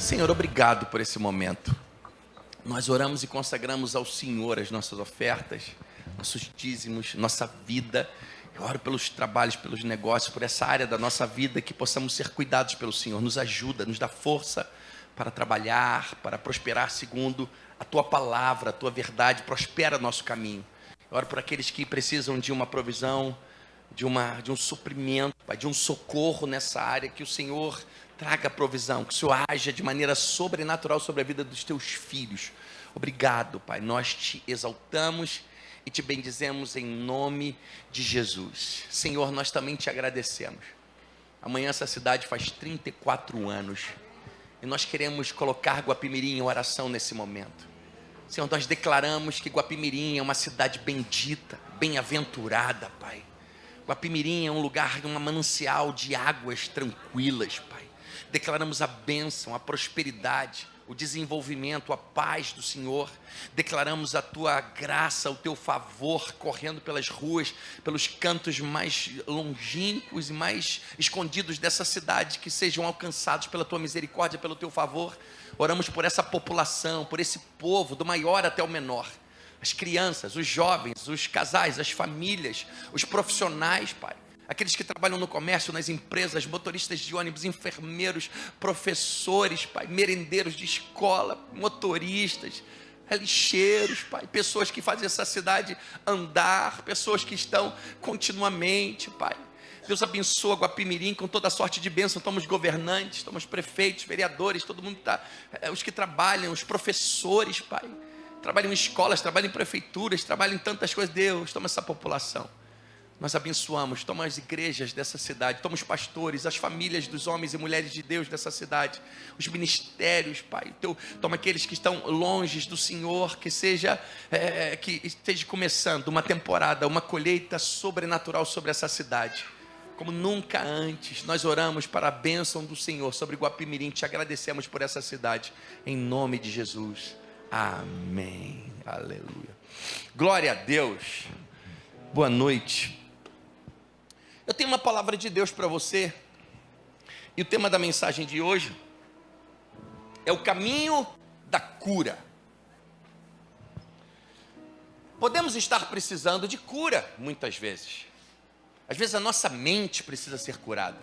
Senhor, obrigado por esse momento. Nós oramos e consagramos ao Senhor as nossas ofertas, nossos dízimos, nossa vida. Eu oro pelos trabalhos, pelos negócios, por essa área da nossa vida, que possamos ser cuidados pelo Senhor. Nos ajuda, nos dá força para trabalhar, para prosperar segundo a Tua palavra, a Tua verdade. Prospera nosso caminho. Eu oro por aqueles que precisam de uma provisão, de um suprimento, Pai, de um socorro nessa área, que o Senhor traga provisão, que o Senhor haja de maneira sobrenatural sobre a vida dos Teus filhos. Obrigado, Pai, nós Te exaltamos e Te bendizemos em nome de Jesus. Senhor, nós também Te agradecemos. Amanhã essa cidade faz 34 anos e nós queremos colocar Guapimirim em oração nesse momento. Senhor, nós declaramos que Guapimirim é uma cidade bendita, bem-aventurada, Pai. Guapimirim é um lugar, um manancial de águas tranquilas, Pai. Declaramos a bênção, a prosperidade, o desenvolvimento, a paz do Senhor. Declaramos a Tua graça, o Teu favor correndo pelas ruas, pelos cantos mais longínquos e mais escondidos dessa cidade, que sejam alcançados pela Tua misericórdia, pelo Teu favor. Oramos por essa população, por esse povo, do maior até o menor. As crianças, os jovens, os casais, as famílias, os profissionais, Pai. Aqueles que trabalham no comércio, nas empresas, motoristas de ônibus, enfermeiros, professores, Pai, merendeiros de escola, motoristas, lixeiros, Pai, pessoas que fazem essa cidade andar, pessoas que estão continuamente, Pai. Deus abençoa Guapimirim com toda a sorte de bênção. Estamos governantes, estamos prefeitos, vereadores, todo mundo está, os que trabalham, os professores, Pai, trabalham em escolas, trabalham em prefeituras, trabalham em tantas coisas. Deus, toma essa população. Nós abençoamos, toma as igrejas dessa cidade, toma os pastores, as famílias dos homens e mulheres de Deus dessa cidade, os ministérios, Pai, toma aqueles que estão longe do Senhor, que esteja começando uma temporada, uma colheita sobrenatural sobre essa cidade, como nunca antes. Nós oramos para a bênção do Senhor sobre Guapimirim, te agradecemos por essa cidade, em nome de Jesus, amém, aleluia, glória a Deus. Boa noite. Eu tenho uma palavra de Deus para você, e o tema da mensagem de hoje é o caminho da cura. Podemos estar precisando de cura muitas vezes. Às vezes a nossa mente precisa ser curada.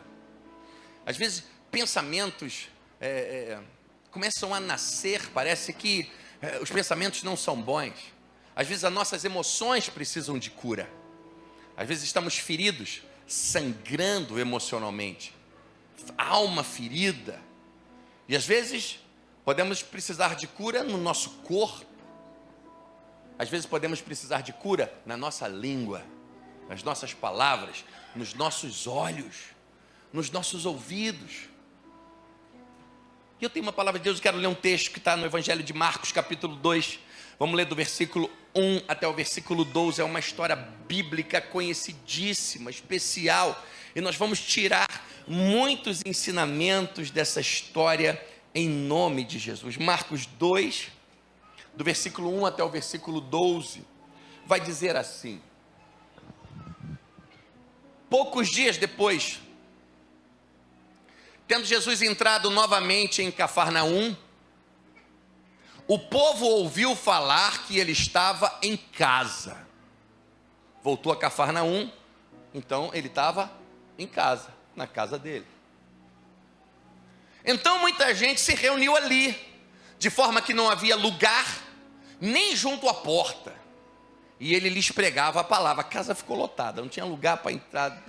Às vezes pensamentos começam a nascer, parece que os pensamentos não são bons. Às vezes as nossas emoções precisam de cura. Às vezes estamos feridos, sangrando emocionalmente, alma ferida, e às vezes podemos precisar de cura no nosso corpo, às vezes podemos precisar de cura na nossa língua, nas nossas palavras, nos nossos olhos, nos nossos ouvidos. E eu tenho uma palavra de Deus, eu quero ler um texto que está no Evangelho de Marcos, capítulo 2, vamos ler do versículo 1 até o versículo 12, é uma história bíblica conhecidíssima, especial, e nós vamos tirar muitos ensinamentos dessa história em nome de Jesus. Marcos 2, do versículo 1 até o versículo 12, vai dizer assim: poucos dias depois, tendo Jesus entrado novamente em Cafarnaum, o povo ouviu falar que ele estava em casa. Voltou a Cafarnaum, então ele estava em casa, na casa dele. Então muita gente se reuniu ali, de forma que não havia lugar, nem junto à porta. E ele lhes pregava a palavra. A casa ficou lotada, não tinha lugar para entrar.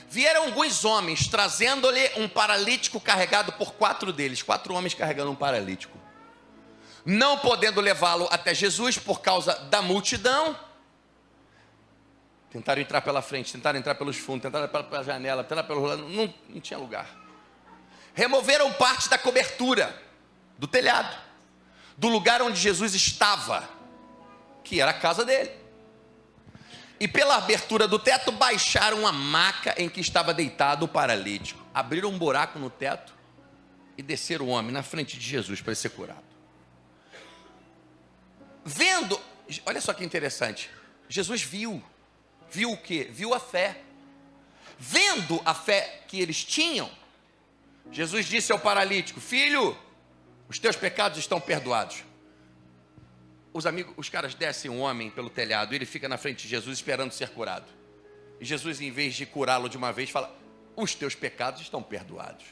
Vieram alguns homens, trazendo-lhe um paralítico carregado por 4 deles. 4 homens carregando um paralítico. Não podendo levá-lo até Jesus por causa da multidão, tentaram entrar pela frente, tentaram entrar pelos fundos, tentaram entrar pela janela, tentaram pelo lado, não tinha lugar. Removeram parte da cobertura do telhado, do lugar onde Jesus estava, que era a casa dele. E pela abertura do teto baixaram a maca em que estava deitado o paralítico. Abriram um buraco no teto e desceram o homem na frente de Jesus para ele ser curado. Vendo, olha só que interessante, Jesus viu o quê? Viu a fé. Vendo a fé que eles tinham, Jesus disse ao paralítico: filho, os teus pecados estão perdoados. Os caras descem um homem pelo telhado, ele fica na frente de Jesus esperando ser curado. E Jesus, em vez de curá-lo de uma vez, fala: os teus pecados estão perdoados.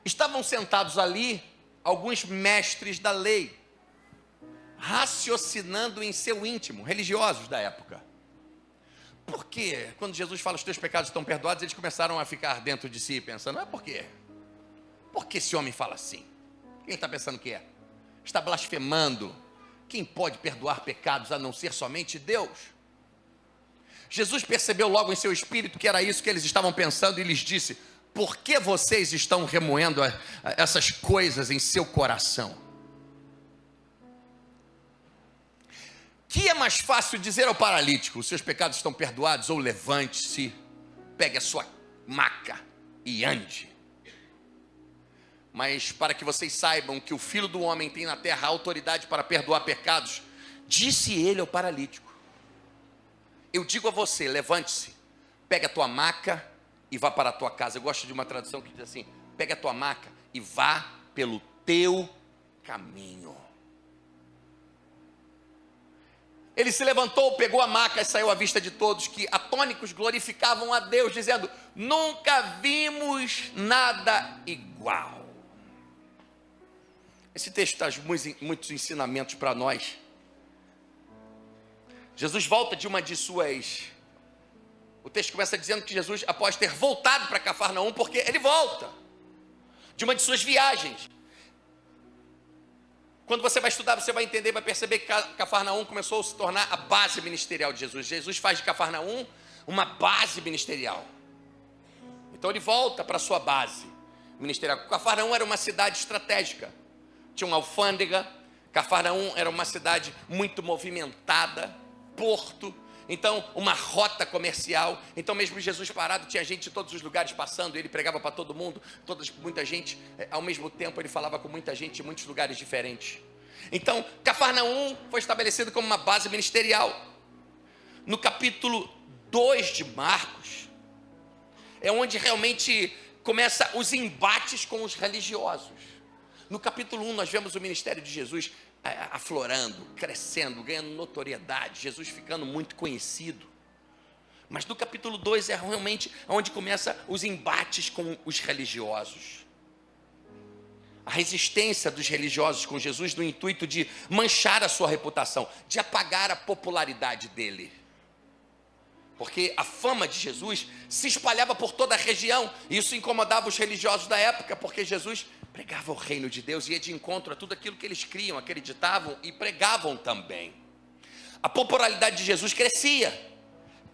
Estavam sentados ali alguns mestres da lei, raciocinando em seu íntimo, religiosos da época. Porque quando Jesus fala os teus pecados estão perdoados, eles começaram a ficar dentro de si pensando: por quê? Por que esse homem fala assim? Quem está pensando que é? Está blasfemando. Quem pode perdoar pecados a não ser somente Deus? Jesus percebeu logo em seu espírito que era isso que eles estavam pensando e lhes disse: por que vocês estão remoendo essas coisas em seu coração? Que é mais fácil dizer ao paralítico: os seus pecados estão perdoados, ou levante-se, pegue a sua maca e ande? Mas para que vocês saibam que o Filho do Homem tem na terra autoridade para perdoar pecados, disse ele ao paralítico: eu digo a você, levante-se, pegue a tua maca e vá para a tua casa. Eu gosto de uma tradução que diz assim: pegue a tua maca e vá pelo teu caminho. Ele se levantou, pegou a maca e saiu à vista de todos, que atônicos glorificavam a Deus, dizendo: nunca vimos nada igual. Esse texto traz muitos ensinamentos para nós. Jesus volta de uma de suas... O texto começa dizendo que Jesus, após ter voltado para Cafarnaum, porque ele volta de uma de suas viagens. Quando você vai estudar, você vai entender, vai perceber que Cafarnaum começou a se tornar a base ministerial de Jesus. Jesus faz de Cafarnaum uma base ministerial. Então ele volta para a sua base ministerial. Cafarnaum era uma cidade estratégica. Tinha uma alfândega. Cafarnaum era uma cidade muito movimentada, porto. Então, uma rota comercial. Então, mesmo Jesus parado, tinha gente de todos os lugares passando. Ele pregava para todo mundo, muita gente. Ao mesmo tempo, ele falava com muita gente em muitos lugares diferentes. Então, Cafarnaum foi estabelecido como uma base ministerial. No capítulo 2 de Marcos, é onde realmente começa os embates com os religiosos. No capítulo 1, nós vemos o ministério de Jesus aflorando, crescendo, ganhando notoriedade, Jesus ficando muito conhecido. Mas no capítulo 2 é realmente onde começam os embates com os religiosos. A resistência dos religiosos com Jesus no intuito de manchar a sua reputação, de apagar a popularidade dele. Porque a fama de Jesus se espalhava por toda a região, e isso incomodava os religiosos da época, porque Jesus pregava o reino de Deus, ia de encontro a tudo aquilo que eles criam, acreditavam e pregavam também. A popularidade de Jesus crescia,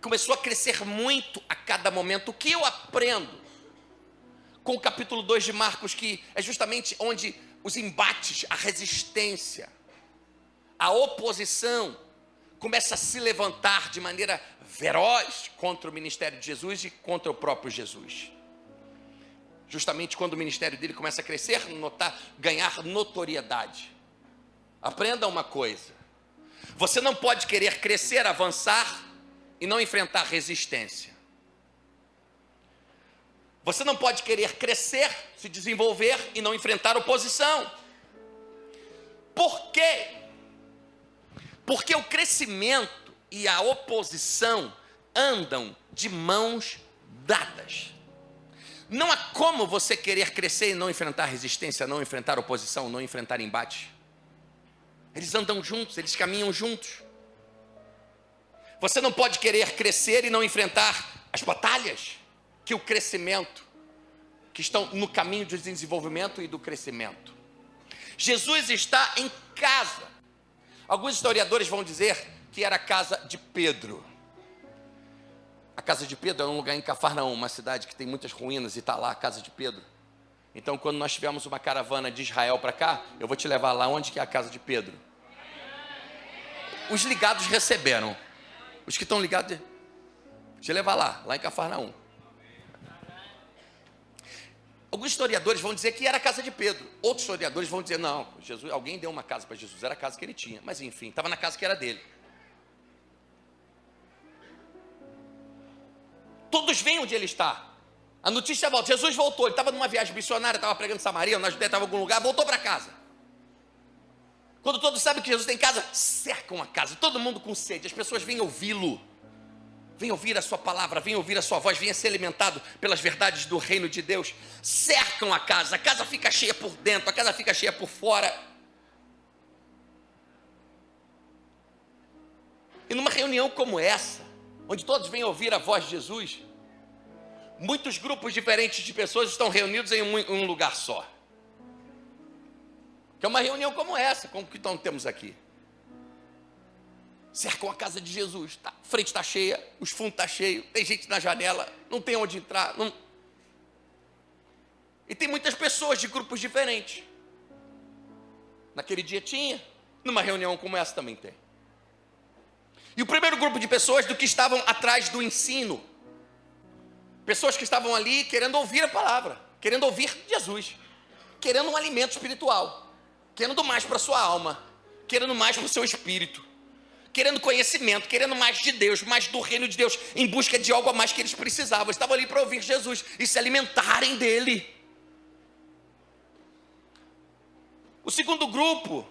começou a crescer muito a cada momento. O que eu aprendo com o capítulo 2 de Marcos, que é justamente onde os embates, a resistência, a oposição começa a se levantar de maneira feroz contra o ministério de Jesus e contra o próprio Jesus. Justamente quando o ministério dele começa a crescer, ganhar notoriedade. Aprenda uma coisa: você não pode querer crescer, avançar e não enfrentar resistência. Você não pode querer crescer, se desenvolver e não enfrentar oposição. Por quê? Porque o crescimento e a oposição andam de mãos dadas. Não há como você querer crescer e não enfrentar resistência, não enfrentar oposição, não enfrentar embate. Eles andam juntos, eles caminham juntos. Você não pode querer crescer e não enfrentar as batalhas que o crescimento, que estão no caminho do desenvolvimento e do crescimento. Jesus está em casa. Alguns historiadores vão dizer que era a casa de Pedro. A casa de Pedro é um lugar em Cafarnaum, uma cidade que tem muitas ruínas, e está lá a casa de Pedro. Então, quando nós tivermos uma caravana de Israel para cá, eu vou te levar lá onde que é a casa de Pedro. Os ligados receberam. Os que estão ligados, te levar lá em Cafarnaum. Alguns historiadores vão dizer que era a casa de Pedro. Outros historiadores vão dizer: não, Jesus, alguém deu uma casa para Jesus, era a casa que ele tinha. Mas enfim, estava na casa que era dele. Todos veem onde ele está. A notícia volta, Jesus voltou, ele estava numa viagem missionária, estava pregando em Samaria, na Judéia, estava em algum lugar, voltou para casa. Quando todos sabem que Jesus tem casa, cercam a casa, todo mundo com sede, as pessoas vêm ouvi-lo, vêm ouvir a sua palavra, vêm ouvir a sua voz, vêm ser alimentado pelas verdades do reino de Deus, cercam a casa fica cheia por dentro, a casa fica cheia por fora. E numa reunião como essa, onde todos vêm ouvir a voz de Jesus, muitos grupos diferentes de pessoas estão reunidos em um lugar só. Que é uma reunião como essa, como que temos aqui. Cercam a casa de Jesus, a frente está cheia, os fundos estão cheios, tem gente na janela, não tem onde entrar. E tem muitas pessoas de grupos diferentes. Naquele dia tinha, numa reunião como essa também tem. E o primeiro grupo de pessoas do que estavam atrás do ensino. Pessoas que estavam ali querendo ouvir a palavra, querendo ouvir Jesus, querendo um alimento espiritual, querendo mais para a sua alma, querendo mais para o seu espírito, querendo conhecimento, querendo mais de Deus, mais do reino de Deus, em busca de algo a mais que eles precisavam. Eles estavam ali para ouvir Jesus e se alimentarem dele. O segundo grupo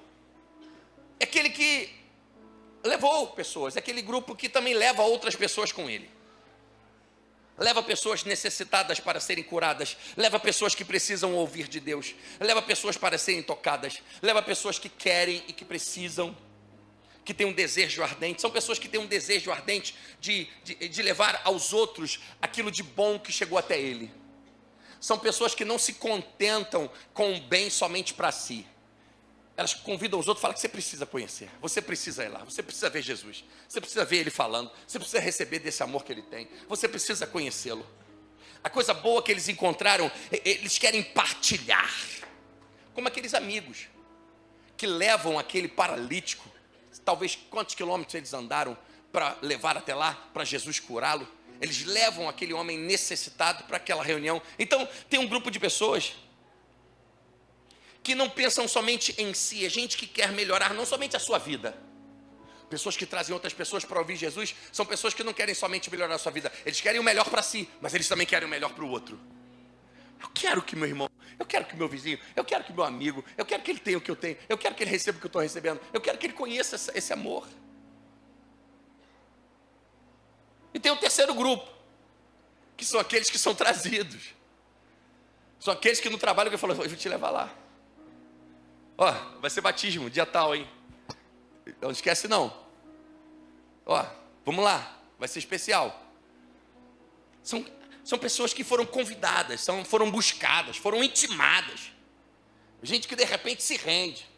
é aquele que levou pessoas, é aquele grupo que também leva outras pessoas com ele. Leva pessoas necessitadas para serem curadas, leva pessoas que precisam ouvir de Deus, leva pessoas para serem tocadas, leva pessoas que querem e que precisam, que têm um desejo ardente. São pessoas que têm um desejo ardente de levar aos outros aquilo de bom que chegou até ele. São pessoas que não se contentam com o bem somente para si. Elas convidam os outros e falam que você precisa conhecer, você precisa ir lá, você precisa ver Jesus, você precisa ver Ele falando, você precisa receber desse amor que Ele tem, você precisa conhecê-lo. A coisa boa que eles encontraram, eles querem partilhar, como aqueles amigos que levam aquele paralítico, talvez quantos quilômetros eles andaram para levar até lá, para Jesus curá-lo. Eles levam aquele homem necessitado para aquela reunião. Então tem um grupo de pessoas que não pensam somente em si, é gente que quer melhorar não somente a sua vida. Pessoas que trazem outras pessoas para ouvir Jesus, são pessoas que não querem somente melhorar a sua vida, eles querem o melhor para si, mas eles também querem o melhor para o outro. Eu quero que meu irmão, eu quero que meu vizinho, eu quero que meu amigo, eu quero que ele tenha o que eu tenho, eu quero que ele receba o que eu estou recebendo, eu quero que ele conheça esse amor. E tem um terceiro grupo, que são aqueles que são trazidos, são aqueles que no trabalho que falam, eu vou te levar lá. Ó, vai ser batismo, dia tal, hein? Não esquece não. Ó, vamos lá, vai ser especial. São pessoas que foram convidadas, foram buscadas, foram intimadas. Gente que de repente se rende.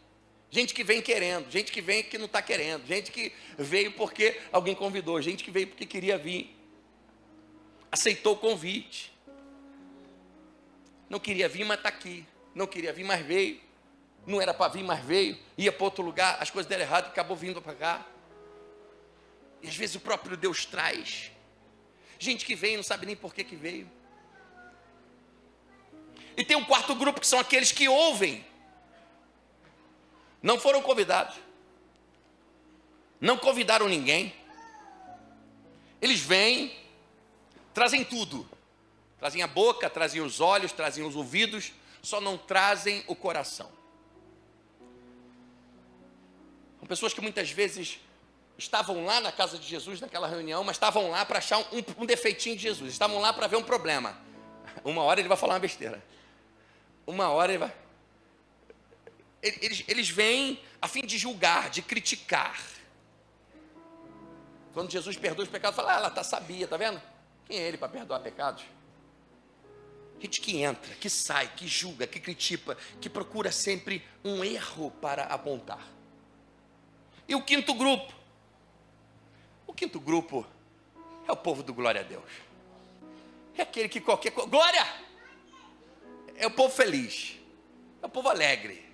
Gente que vem querendo, gente que vem que não está querendo. Gente que veio porque alguém convidou, gente que veio porque queria vir. Aceitou o convite. Não queria vir, mas está aqui. Não queria vir, mas veio. Não era para vir, mas veio, ia para outro lugar, as coisas deram errado e acabou vindo para cá. E às vezes o próprio Deus traz. Gente que veio, não sabe nem por que veio. E tem um quarto grupo que são aqueles que ouvem. Não foram convidados. Não convidaram ninguém. Eles vêm, trazem tudo. Trazem a boca, trazem os olhos, trazem os ouvidos, só não trazem o coração. São pessoas que muitas vezes estavam lá na casa de Jesus, naquela reunião, mas estavam lá para achar um defeitinho de Jesus, estavam lá para ver um problema. Uma hora ele vai falar uma besteira. Uma hora ele vai... Eles vêm a fim de julgar, de criticar. Quando Jesus perdoa os pecados, fala, ela sabia, tá vendo? Quem é ele para perdoar pecados? Gente que entra, que sai, que julga, que critica, que procura sempre um erro para apontar. E o quinto grupo? O quinto grupo é o povo do glória a Deus. É aquele que qualquer coisa... Glória! É o povo feliz. É o povo alegre.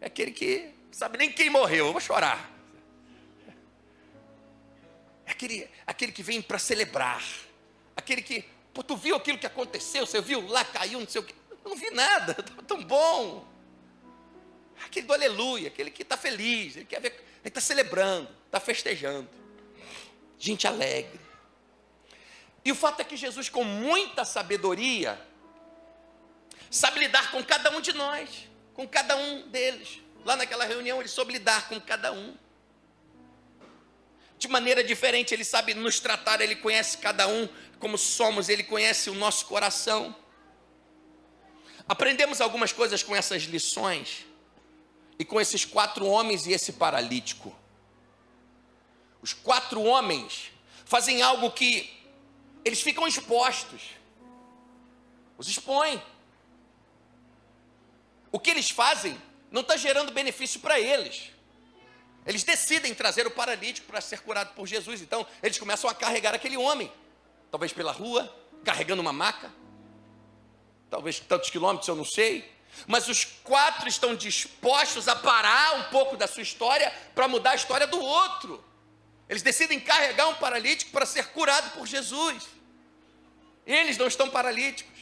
É aquele que não sabe nem quem morreu. Eu vou chorar. É aquele que vem para celebrar. Aquele que... Pô, tu viu aquilo que aconteceu? Você viu? Lá caiu, não sei o quê. Eu não vi nada. Estava tão bom. Aquele do aleluia, aquele que está feliz, ele quer ver, ele está celebrando, está festejando. Gente alegre. E o fato é que Jesus, com muita sabedoria, sabe lidar com cada um de nós, com cada um deles. Lá naquela reunião, ele soube lidar com cada um. De maneira diferente, ele sabe nos tratar, ele conhece cada um como somos, ele conhece o nosso coração. Aprendemos algumas coisas com essas lições e com esses 4 homens e esse paralítico. Os 4 homens fazem algo que eles ficam expostos, os expõem. O que eles fazem não está gerando benefício para eles. Eles decidem trazer o paralítico para ser curado por Jesus. Então, eles começam a carregar aquele homem, talvez pela rua, carregando uma maca, talvez tantos quilômetros, eu não sei. Mas os 4 estão dispostos a parar um pouco da sua história para mudar a história do outro. Eles decidem carregar um paralítico para ser curado por Jesus. Eles não estão paralíticos.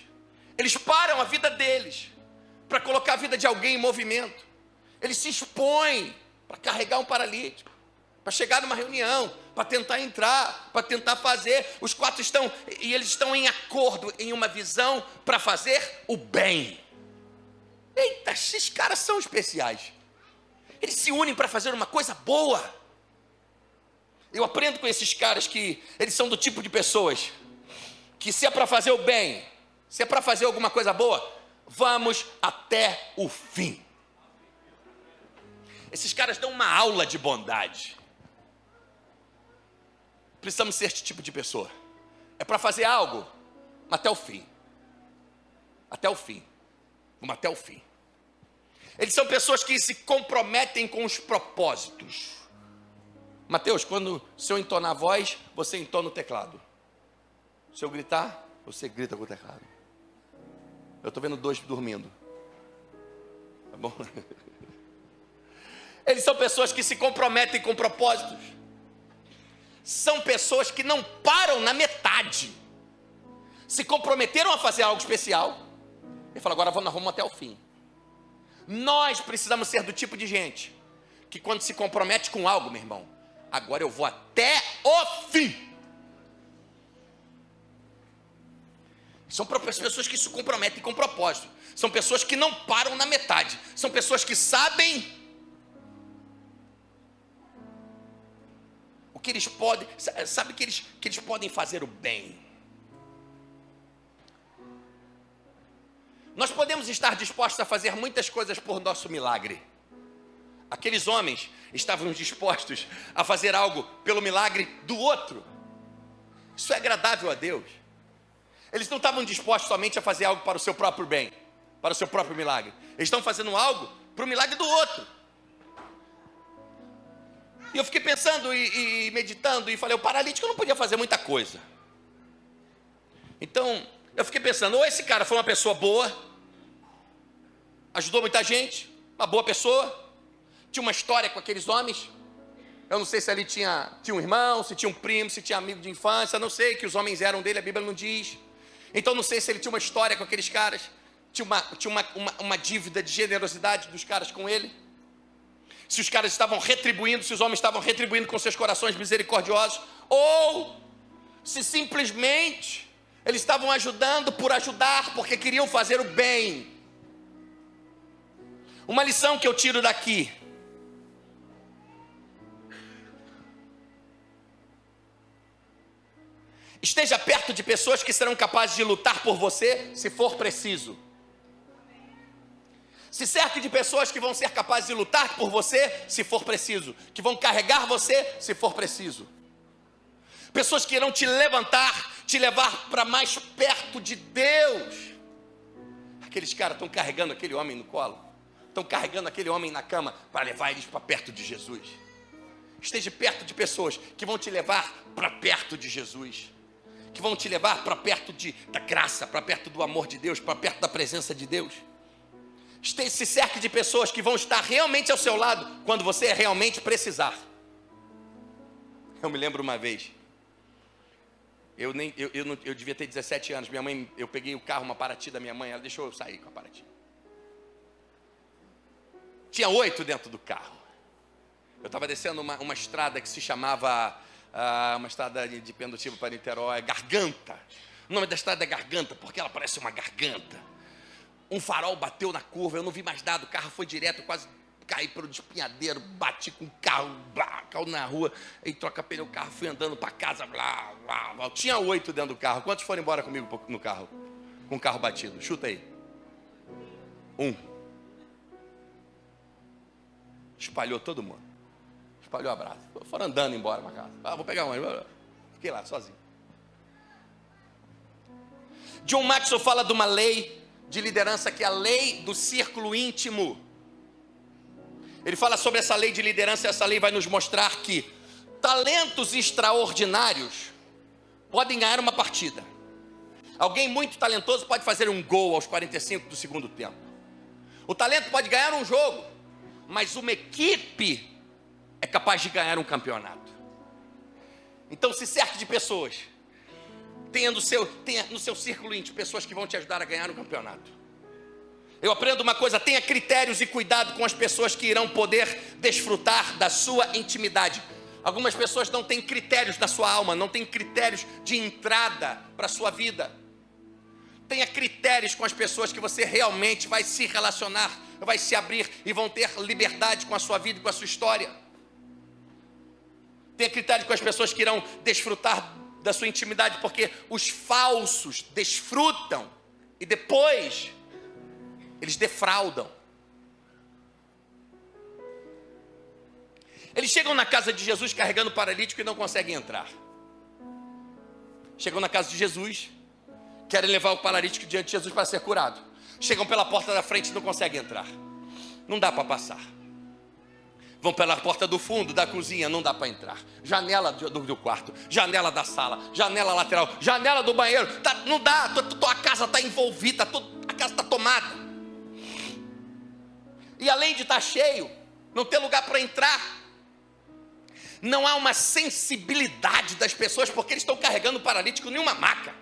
Eles param a vida deles para colocar a vida de alguém em movimento. Eles se expõem para carregar um paralítico, para chegar numa reunião, para tentar entrar, para tentar fazer. Os 4 estão, e eles estão em acordo, em uma visão para fazer o bem. Eita, esses caras são especiais. Eles se unem para fazer uma coisa boa. Eu aprendo com esses caras que eles são do tipo de pessoas que, se é para fazer o bem, se é para fazer alguma coisa boa, vamos até o fim. Esses caras dão uma aula de bondade. Precisamos ser esse tipo de pessoa. É para fazer algo até o fim. Até o fim. Vamos até o fim. Eles são pessoas que se comprometem com os propósitos. Mateus, se eu entonar a voz, você entona o teclado. Se eu gritar, você grita com o teclado. Eu estou vendo 2 dormindo. Tá bom? Eles são pessoas que se comprometem com propósitos. São pessoas que não param na metade. Se comprometeram a fazer algo especial. E falam, agora nós vamos até o fim. Nós precisamos ser do tipo de gente que, quando se compromete com algo, meu irmão, agora eu vou até o fim. São pessoas que se comprometem com propósito. São pessoas que não param na metade. São pessoas que sabem o que eles podem, sabe que eles podem fazer o bem. Nós podemos estar dispostos a fazer muitas coisas por nosso milagre. Aqueles homens estavam dispostos a fazer algo pelo milagre do outro. Isso é agradável a Deus. Eles não estavam dispostos somente a fazer algo para o seu próprio bem, para o seu próprio milagre. Eles estão fazendo algo para o milagre do outro. E eu fiquei pensando e meditando e falei, o paralítico não podia fazer muita coisa. Então, eu fiquei pensando, ou esse cara foi uma pessoa boa, ajudou muita gente, uma boa pessoa, tinha uma história com aqueles homens. Eu não sei se ali tinha um irmão, se tinha um primo, se tinha amigo de infância, não sei que os homens eram dele, a Bíblia não diz. Então não sei se ele tinha uma história com aqueles caras, tinha uma dívida de generosidade dos caras com ele. Se os caras estavam retribuindo, se os homens estavam retribuindo com seus corações misericordiosos, ou se simplesmente eles estavam ajudando por ajudar, porque queriam fazer o bem. Uma lição que eu tiro daqui: esteja perto de pessoas que serão capazes de lutar por você, se for preciso. Se cerque de pessoas que vão ser capazes de lutar por você, se for preciso. Que vão carregar você, se for preciso. Pessoas que irão te levantar, te levar para mais perto de Deus. Aqueles caras estão carregando aquele homem no colo. Estão carregando aquele homem na cama para levar eles para perto de Jesus. Esteja perto de pessoas que vão te levar para perto de Jesus. Que vão te levar para perto da graça, para perto do amor de Deus, para perto da presença de Deus. Se cerque de pessoas que vão estar realmente ao seu lado quando você realmente precisar. Eu me lembro uma vez, eu devia ter 17 anos, minha mãe, eu peguei o carro, uma Paraty da minha mãe, ela deixou eu sair com a Paraty. Tinha 8 dentro do carro. Eu estava descendo uma estrada que se chamava uma estrada de Pendotiba para Niterói, Garganta. O nome da estrada é Garganta, porque ela parece uma garganta. Um farol bateu na curva, eu não vi mais nada, o carro foi direto, eu quase caí pelo despenhadeiro, bati com o carro, caiu na rua, aí troca pneu, o carro, fui andando para casa, blá, blá, blá. Tinha 8 dentro do carro. Quantos foram embora comigo no carro? Com o carro batido? Chuta aí. 1. Espalhou todo mundo. Espalhou a brasa. Foram andando embora para casa. Vou pegar um. Fiquei lá, sozinho. John Maxwell fala de uma lei de liderança que é a lei do círculo íntimo. Ele fala sobre essa lei de liderança, e essa lei vai nos mostrar que talentos extraordinários podem ganhar uma partida. Alguém muito talentoso pode fazer um gol aos 45 do segundo tempo. O talento pode ganhar um jogo, mas uma equipe é capaz de ganhar um campeonato. Então se cerque de pessoas. Tenha no seu círculo íntimo pessoas que vão te ajudar a ganhar um campeonato. Eu aprendo uma coisa: tenha critérios e cuidado com as pessoas que irão poder desfrutar da sua intimidade. Algumas pessoas não têm critérios na sua alma, não têm critérios de entrada para a sua vida. Tenha critérios com as pessoas que você realmente vai se relacionar, vai se abrir e vão ter liberdade com a sua vida e com a sua história. Tenha critério com as pessoas que irão desfrutar da sua intimidade, porque os falsos desfrutam e depois eles defraudam. Eles chegam na casa de Jesus carregando o paralítico e não conseguem entrar. Chegam na casa de Jesus, querem levar o paralítico diante de Jesus para ser curado. Chegam pela porta da frente e não conseguem entrar. Não dá para passar. Vão pela porta do fundo, da cozinha, não dá para entrar. Janela do quarto, janela da sala, janela lateral, janela do banheiro. Não dá, a casa está envolvida, a casa está tomada. E além de estar cheio, não ter lugar para entrar, não há uma sensibilidade das pessoas, porque eles estão carregando o paralítico em uma maca.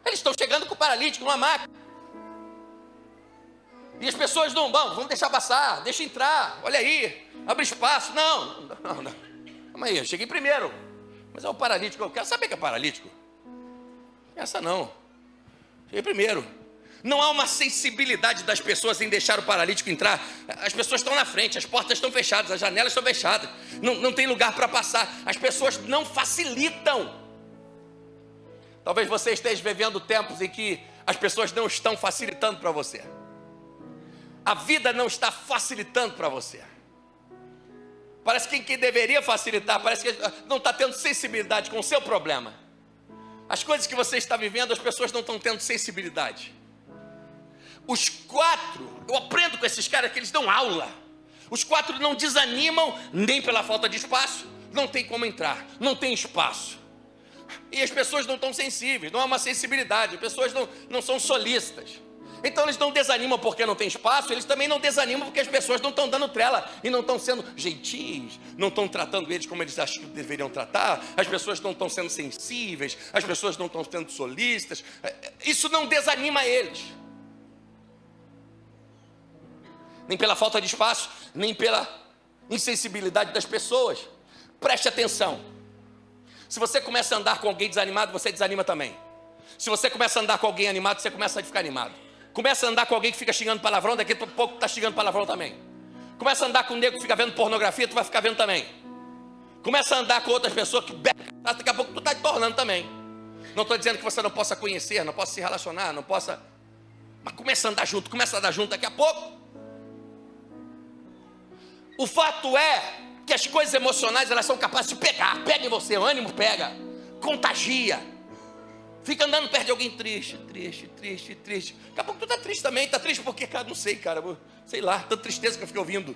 Eles estão chegando com o paralítico numa maca. E as pessoas não, vamos deixar passar, deixa entrar, olha aí, abre espaço. Não. Calma aí, eu cheguei primeiro. Mas é o paralítico, eu quero saber que é paralítico. Essa não. Cheguei primeiro. Não há uma sensibilidade das pessoas em deixar o paralítico entrar. As pessoas estão na frente, as portas estão fechadas, as janelas estão fechadas. Não tem lugar para passar. As pessoas não facilitam. Talvez você esteja vivendo tempos em que as pessoas não estão facilitando para você. A vida não está facilitando para você. Parece que quem deveria facilitar, parece que não está tendo sensibilidade com o seu problema. As coisas que você está vivendo, as pessoas não estão tendo sensibilidade. Os 4, eu aprendo com esses caras que eles dão aula. Os 4 não desanimam nem pela falta de espaço, não tem como entrar, não tem espaço. E as pessoas não estão sensíveis, não há uma sensibilidade, as pessoas não são solistas. Então eles não desanimam porque não tem espaço, eles também não desanimam porque as pessoas não estão dando trela e não estão sendo gentis, não estão tratando eles como eles acham que deveriam tratar, as pessoas não estão sendo sensíveis, as pessoas não estão sendo solistas. Isso não desanima eles. Nem pela falta de espaço, nem pela insensibilidade das pessoas. Preste atenção. Se você começa a andar com alguém desanimado, você desanima também. Se você começa a andar com alguém animado, você começa a ficar animado. Começa a andar com alguém que fica xingando palavrão, daqui a pouco está xingando palavrão também. Começa a andar com um nego que fica vendo pornografia, tu vai ficar vendo também. Começa a andar com outras pessoas que daqui a pouco tu está te tornando também. Não estou dizendo que você não possa conhecer, não possa se relacionar, não possa... Mas começa a andar junto, daqui a pouco. O fato é que as coisas emocionais, elas são capazes de pegar. Pega em você, o ânimo pega, contagia. Fica andando perto de alguém triste. Daqui a pouco tu tá triste também. Tá triste porque, cara, não sei, cara. Sei lá, tanta tristeza que eu fiquei ouvindo.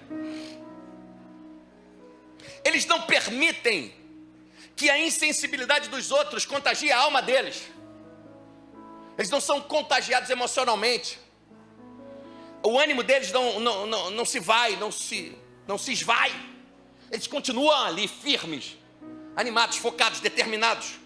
Eles não permitem que a insensibilidade dos outros contagie a alma deles. Eles não são contagiados emocionalmente. O ânimo deles não se vai, não se esvai. Eles continuam ali, firmes, animados, focados, determinados.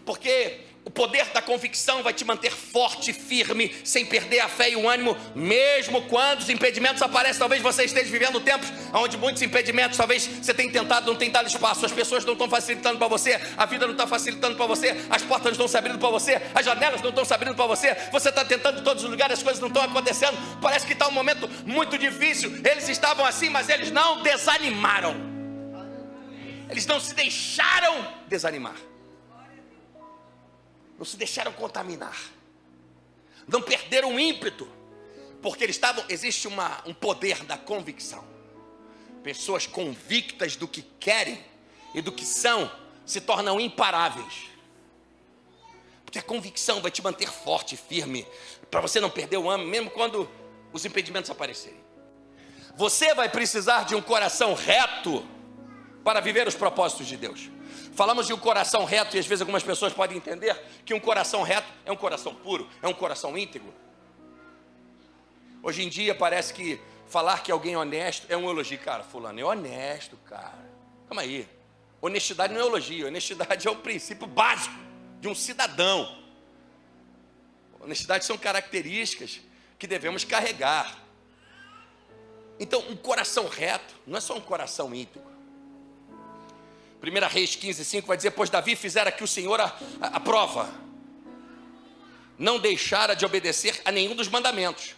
Porque o poder da convicção vai te manter forte, firme, sem perder a fé e o ânimo, mesmo quando os impedimentos aparecem. Talvez você esteja vivendo tempos onde muitos impedimentos, talvez você tenha tentado, não tem dado espaço, as pessoas não estão facilitando para você, a vida não está facilitando para você, as portas não estão se abrindo para você, as janelas não estão se abrindo para você, você está tentando em todos os lugares, as coisas não estão acontecendo, parece que está um momento muito difícil. Eles estavam assim, mas eles não desanimaram, eles não se deixaram desanimar, não se deixaram contaminar, não perderam o ímpeto, porque eles estavam, existe um poder da convicção. Pessoas convictas do que querem e do que são, se tornam imparáveis, porque a convicção vai te manter forte e firme, para você não perder o ânimo, mesmo quando os impedimentos aparecerem. Você vai precisar de um coração reto, para viver os propósitos de Deus. Falamos de um coração reto, e às vezes algumas pessoas podem entender que um coração reto é um coração puro, é um coração íntegro. Hoje em dia parece que falar que alguém é honesto é um elogio. Cara, fulano é honesto, cara. Calma aí. Honestidade não é elogio, honestidade é o princípio básico de um cidadão. Honestidade são características que devemos carregar. Então, um coração reto não é só um coração íntegro. 1 Reis 15:5 vai dizer: pois Davi fizera que o Senhor a prova, não deixara de obedecer a nenhum dos mandamentos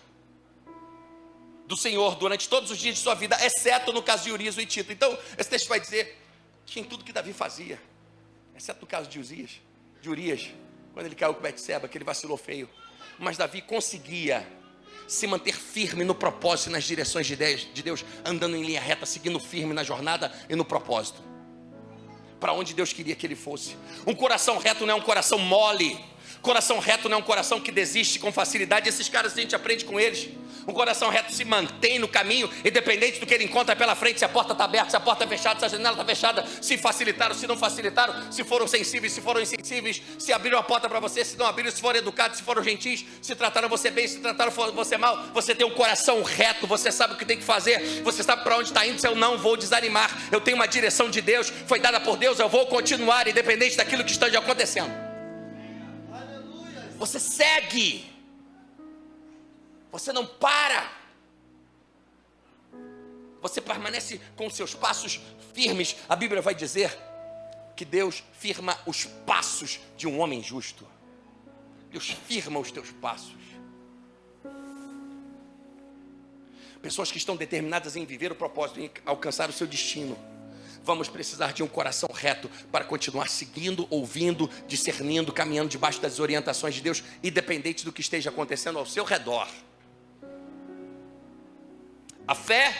do Senhor durante todos os dias de sua vida, exceto no caso de Urias o hitita. Então, esse texto vai dizer que em tudo que Davi fazia, exceto no caso de Urias, quando ele caiu com Betseba, que ele vacilou feio, mas Davi conseguia se manter firme no propósito e nas direções de Deus, andando em linha reta, seguindo firme na jornada e no propósito, para onde Deus queria que ele fosse. Um coração reto não é um coração mole. Coração reto não é um coração que desiste com facilidade. Esses caras a gente aprende com eles. Um coração reto se mantém no caminho, independente do que ele encontra pela frente. Se a porta está aberta, se a porta é fechada, se a janela está fechada, se facilitaram, se não facilitaram, se foram sensíveis, se foram insensíveis, se abriram a porta para você, se não abriram, se foram educados, se foram gentis, se trataram você bem, se trataram você mal. Você tem um coração reto, você sabe o que tem que fazer, você sabe para onde está indo. Eu não vou desanimar, eu tenho uma direção de Deus, foi dada por Deus, eu vou continuar, independente daquilo que esteja acontecendo. Você segue, você não para, você permanece com os seus passos firmes. A Bíblia vai dizer que Deus firma os passos de um homem justo. Deus firma os teus passos. Pessoas que estão determinadas em viver o propósito, em alcançar o seu destino. Vamos precisar de um coração reto para continuar seguindo, ouvindo, discernindo, caminhando debaixo das orientações de Deus, independente do que esteja acontecendo ao seu redor. A fé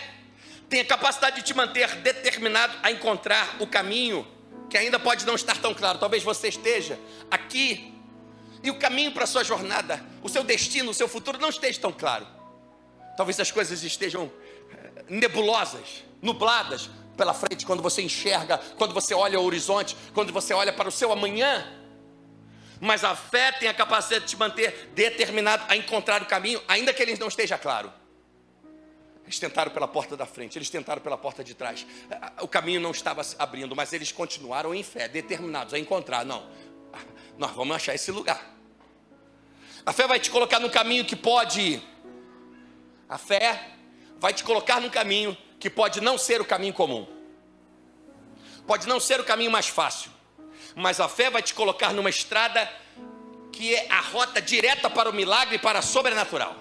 tem a capacidade de te manter determinado a encontrar o caminho que ainda pode não estar tão claro. Talvez você esteja aqui e o caminho para a sua jornada, o seu destino, o seu futuro não esteja tão claro. Talvez as coisas estejam nebulosas, nubladas pela frente, quando você enxerga, quando você olha o horizonte, quando você olha para o seu amanhã. Mas a fé tem a capacidade de te manter determinado a encontrar o caminho, ainda que ele não esteja claro. Eles tentaram pela porta da frente, eles tentaram pela porta de trás, o caminho não estava se abrindo, mas eles continuaram em fé, determinados a encontrar. Não, nós vamos achar esse lugar. A fé vai te colocar no caminho que pode, a fé vai te colocar num caminho que pode não ser o caminho comum, pode não ser o caminho mais fácil, mas a fé vai te colocar numa estrada que é a rota direta para o milagre e para o sobrenatural.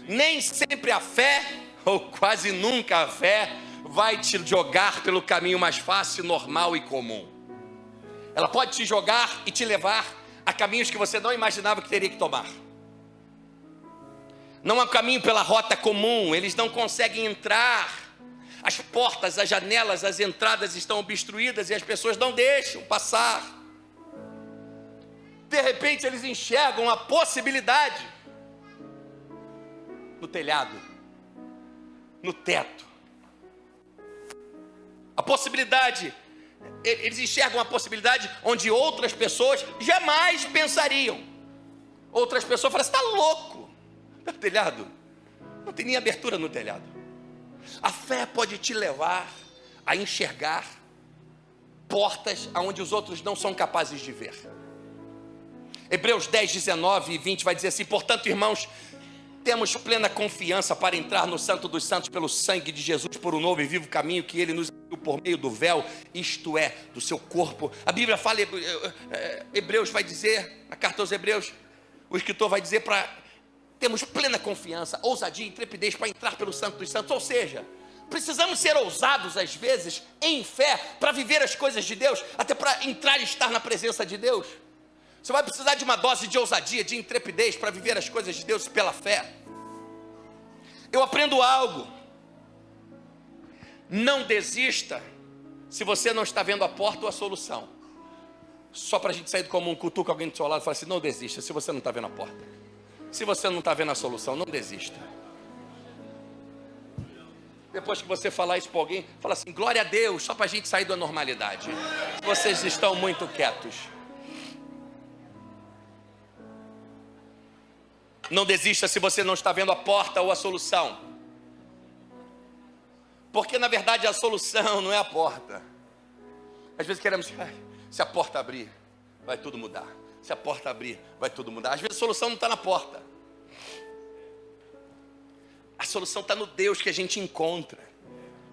Nem sempre a fé, ou quase nunca a fé, vai te jogar pelo caminho mais fácil, normal e comum. Ela pode te jogar e te levar a caminhos que você não imaginava que teria que tomar. Não há caminho pela rota comum, eles não conseguem entrar. As portas, as janelas, as entradas estão obstruídas e as pessoas não deixam passar. De repente eles enxergam a possibilidade no telhado, no teto. A possibilidade, eles enxergam a possibilidade onde outras pessoas jamais pensariam. Outras pessoas falam: você está louco, no telhado, não tem nem abertura no telhado. A fé pode te levar a enxergar portas aonde os outros não são capazes de ver. Hebreus 10, 19 e 20 vai dizer assim: portanto, irmãos, temos plena confiança para entrar no Santo dos Santos pelo sangue de Jesus, por um novo e vivo caminho que Ele nos abriu por meio do véu, isto é, do seu corpo. A Bíblia fala, Hebreus vai dizer, na carta aos Hebreus, o escritor vai dizer para termos plena confiança, ousadia e intrepidez para entrar pelo Santo dos Santos. Ou seja, precisamos ser ousados às vezes, em fé, para viver as coisas de Deus, até para entrar e estar na presença de Deus. Você vai precisar de uma dose de ousadia, de intrepidez para viver as coisas de Deus pela fé. Eu aprendo algo. Não desista se você não está vendo a porta ou a solução. Só para a gente sair do comum, cutuca alguém do seu lado e fala assim: não desista se você não está vendo a porta. Se você não está vendo a solução, não desista. Depois que você falar isso para alguém, fala assim: glória a Deus, só para a gente sair da normalidade. Vocês estão muito quietos. Não desista se você não está vendo a porta ou a solução. Porque na verdade a solução não é a porta. Às vezes queremos, se a porta abrir, vai tudo mudar. Se a porta abrir, vai tudo mudar. Às vezes a solução não está na porta. A solução está no Deus que a gente encontra,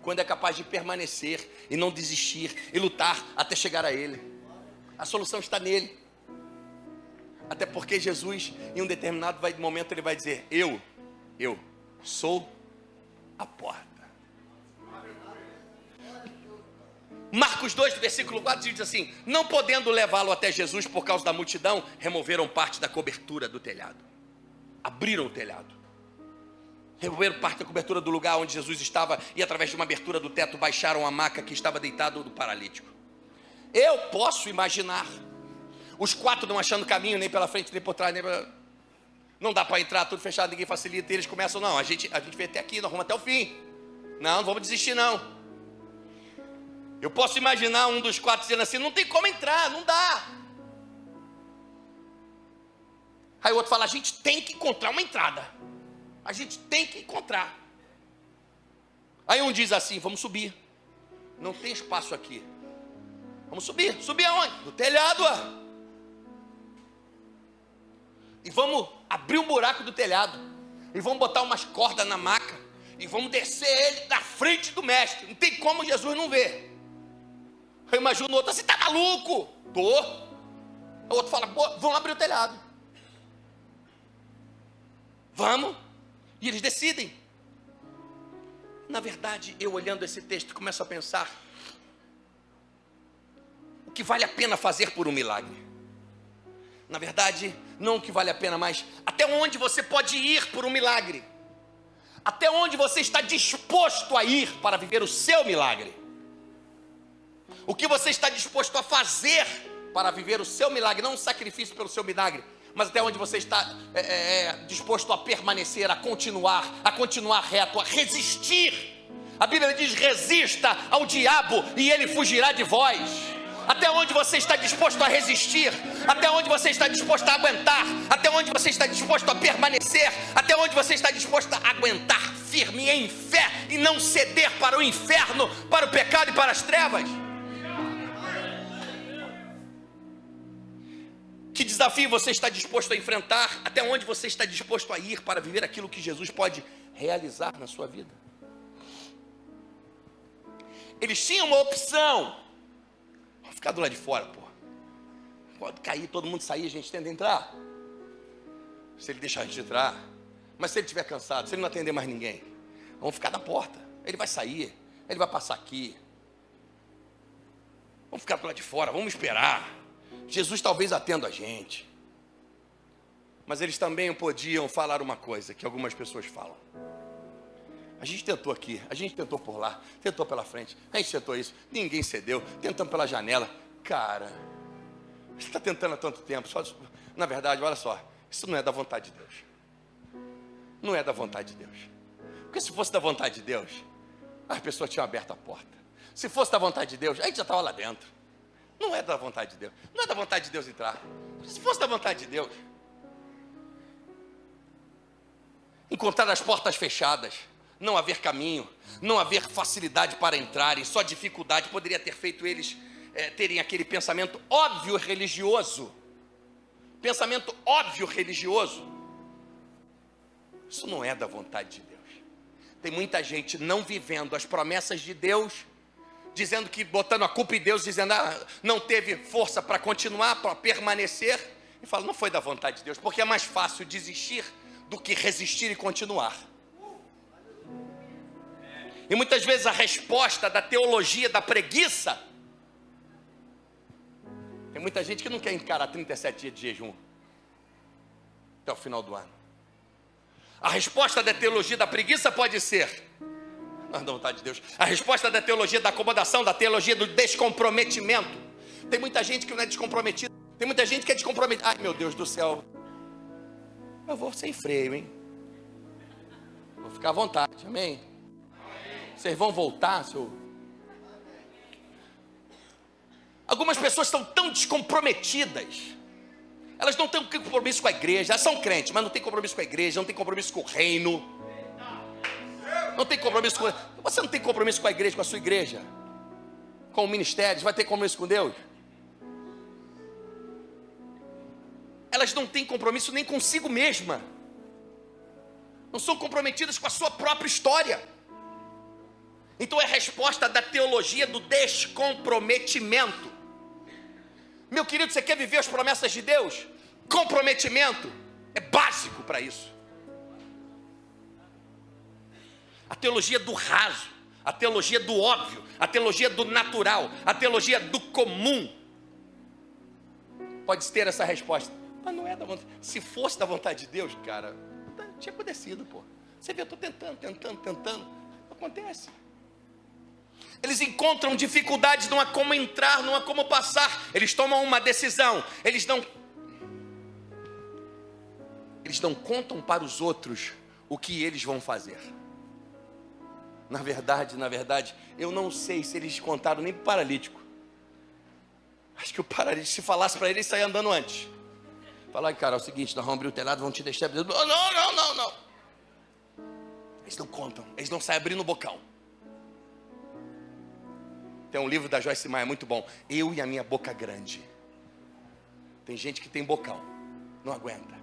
quando é capaz de permanecer e não desistir e lutar até chegar a Ele. A solução está nele. Até porque Jesus, em um determinado momento, Ele vai dizer: eu sou a porta. Marcos 2, versículo 4 diz assim: não podendo levá-lo até Jesus por causa da multidão, removeram parte da cobertura do telhado. Abriram o telhado. Removeram parte da cobertura do lugar onde Jesus estava e através de uma abertura do teto baixaram a maca que estava deitado do paralítico. Eu posso imaginar os 4 não achando caminho, nem pela frente, nem por trás, nem pra... Não dá para entrar, tudo fechado, ninguém facilita. E eles começam: não, a gente veio até aqui, nós vamos até o fim. Não vamos desistir não. Eu posso imaginar um dos 4 dizendo assim: não tem como entrar, não dá. Aí o outro fala: a gente tem que encontrar uma entrada. A gente tem que encontrar. Aí um diz assim: vamos subir. Não tem espaço aqui. Vamos subir. Subir aonde? No telhado, E vamos abrir um buraco do telhado. E vamos botar umas cordas na maca. E vamos descer ele na frente do mestre. Não tem como Jesus não ver. Eu imagino o outro: você está maluco? Tô. O outro fala: vamos abrir o telhado. Vamos. E eles decidem. Na verdade, eu olhando esse texto, começo a pensar o que vale a pena fazer por um milagre. Na verdade, não o que vale a pena, mas até onde você pode ir por um milagre. Até onde você está disposto a ir para viver o seu milagre. O que você está disposto a fazer para viver o seu milagre, não um sacrifício pelo seu milagre, mas até onde você está disposto a permanecer, a continuar reto, a resistir. A Bíblia diz: resista ao diabo e ele fugirá de vós. Até onde você está disposto a resistir, até onde você está disposto a aguentar, até onde você está disposto a permanecer, até onde você está disposto a aguentar firme em fé e não ceder para o inferno, para o pecado e para as trevas. Que desafio você está disposto a enfrentar? Até onde você está disposto a ir para viver aquilo que Jesus pode realizar na sua vida? Eles tinham uma opção: vamos ficar do lado de fora, pô. Pode cair, todo mundo sair, a gente tenta entrar. Se ele deixar a gente entrar. Mas se ele estiver cansado, se ele não atender mais ninguém, vamos ficar na porta. Ele vai sair, ele vai passar aqui. Vamos ficar do lado de fora, vamos esperar. Jesus talvez atenda a gente. Mas eles também podiam falar uma coisa que algumas pessoas falam: a gente tentou aqui, a gente tentou por lá, tentou pela frente, a gente tentou isso, ninguém cedeu, tentamos pela janela. Cara, você está tentando há tanto tempo, na verdade, olha só, isso não é da vontade de Deus. Não é da vontade de Deus. Porque se fosse da vontade de Deus, as pessoas tinham aberto a porta. Se fosse da vontade de Deus, a gente já estava lá dentro. Não é da vontade de Deus. Não é da vontade de Deus entrar. Se fosse da vontade de Deus, encontrar as portas fechadas, não haver caminho, não haver facilidade para entrarem, só dificuldade, poderia ter feito eles terem aquele pensamento óbvio religioso. pensamento óbvio religioso, isso não é da vontade de Deus. Tem muita gente não vivendo as promessas de Deus, dizendo que, botando a culpa em Deus, dizendo, não teve força para continuar, para permanecer, e fala, não foi da vontade de Deus, porque é mais fácil desistir do que resistir e continuar. E muitas vezes a resposta da teologia da preguiça, tem muita gente que não quer encarar 37 dias de jejum até o final do ano. A resposta da teologia da preguiça pode ser, não é da vontade de Deus. A resposta da teologia da acomodação, da teologia do descomprometimento. Tem muita gente que não é descomprometida. Tem muita gente que é descomprometida. Ai, meu Deus do céu, eu vou sem freio, hein? Vou ficar à vontade, amém? Vocês vão voltar, seu... Algumas pessoas estão tão descomprometidas. Elas não têm compromisso com a igreja. Elas são crentes, mas não têm compromisso com a igreja, não têm compromisso com o reino. Não tem compromisso com... Você não tem compromisso com a igreja, com a sua igreja, com o ministério. Você vai ter compromisso com Deus? Elas não têm compromisso nem consigo mesma. Não são comprometidas com a sua própria história. Então é a resposta da teologia do descomprometimento. Meu querido, você quer viver as promessas de Deus? Comprometimento é básico para isso. A teologia do raso, a teologia do óbvio, a teologia do natural, a teologia do comum pode ter essa resposta. Mas não é da vontade. Se fosse da vontade de Deus, cara, tinha acontecido, pô. Você vê, eu estou tentando. Não acontece. Eles encontram dificuldades, não há como entrar, não há como passar. Eles tomam uma decisão. Eles não contam para os outros o que eles vão fazer. Na verdade, eu não sei se eles contaram nem para o paralítico. Acho que o paralítico, se falasse para ele, saia andando antes. Falar, cara, é o seguinte, nós vamos abrir o telhado, vamos te deixar... Não. Eles não contam, eles não saem abrindo o bocão. Tem um livro da Joyce Meyer muito bom, Eu e a Minha Boca Grande. Tem gente que tem bocão, não aguenta.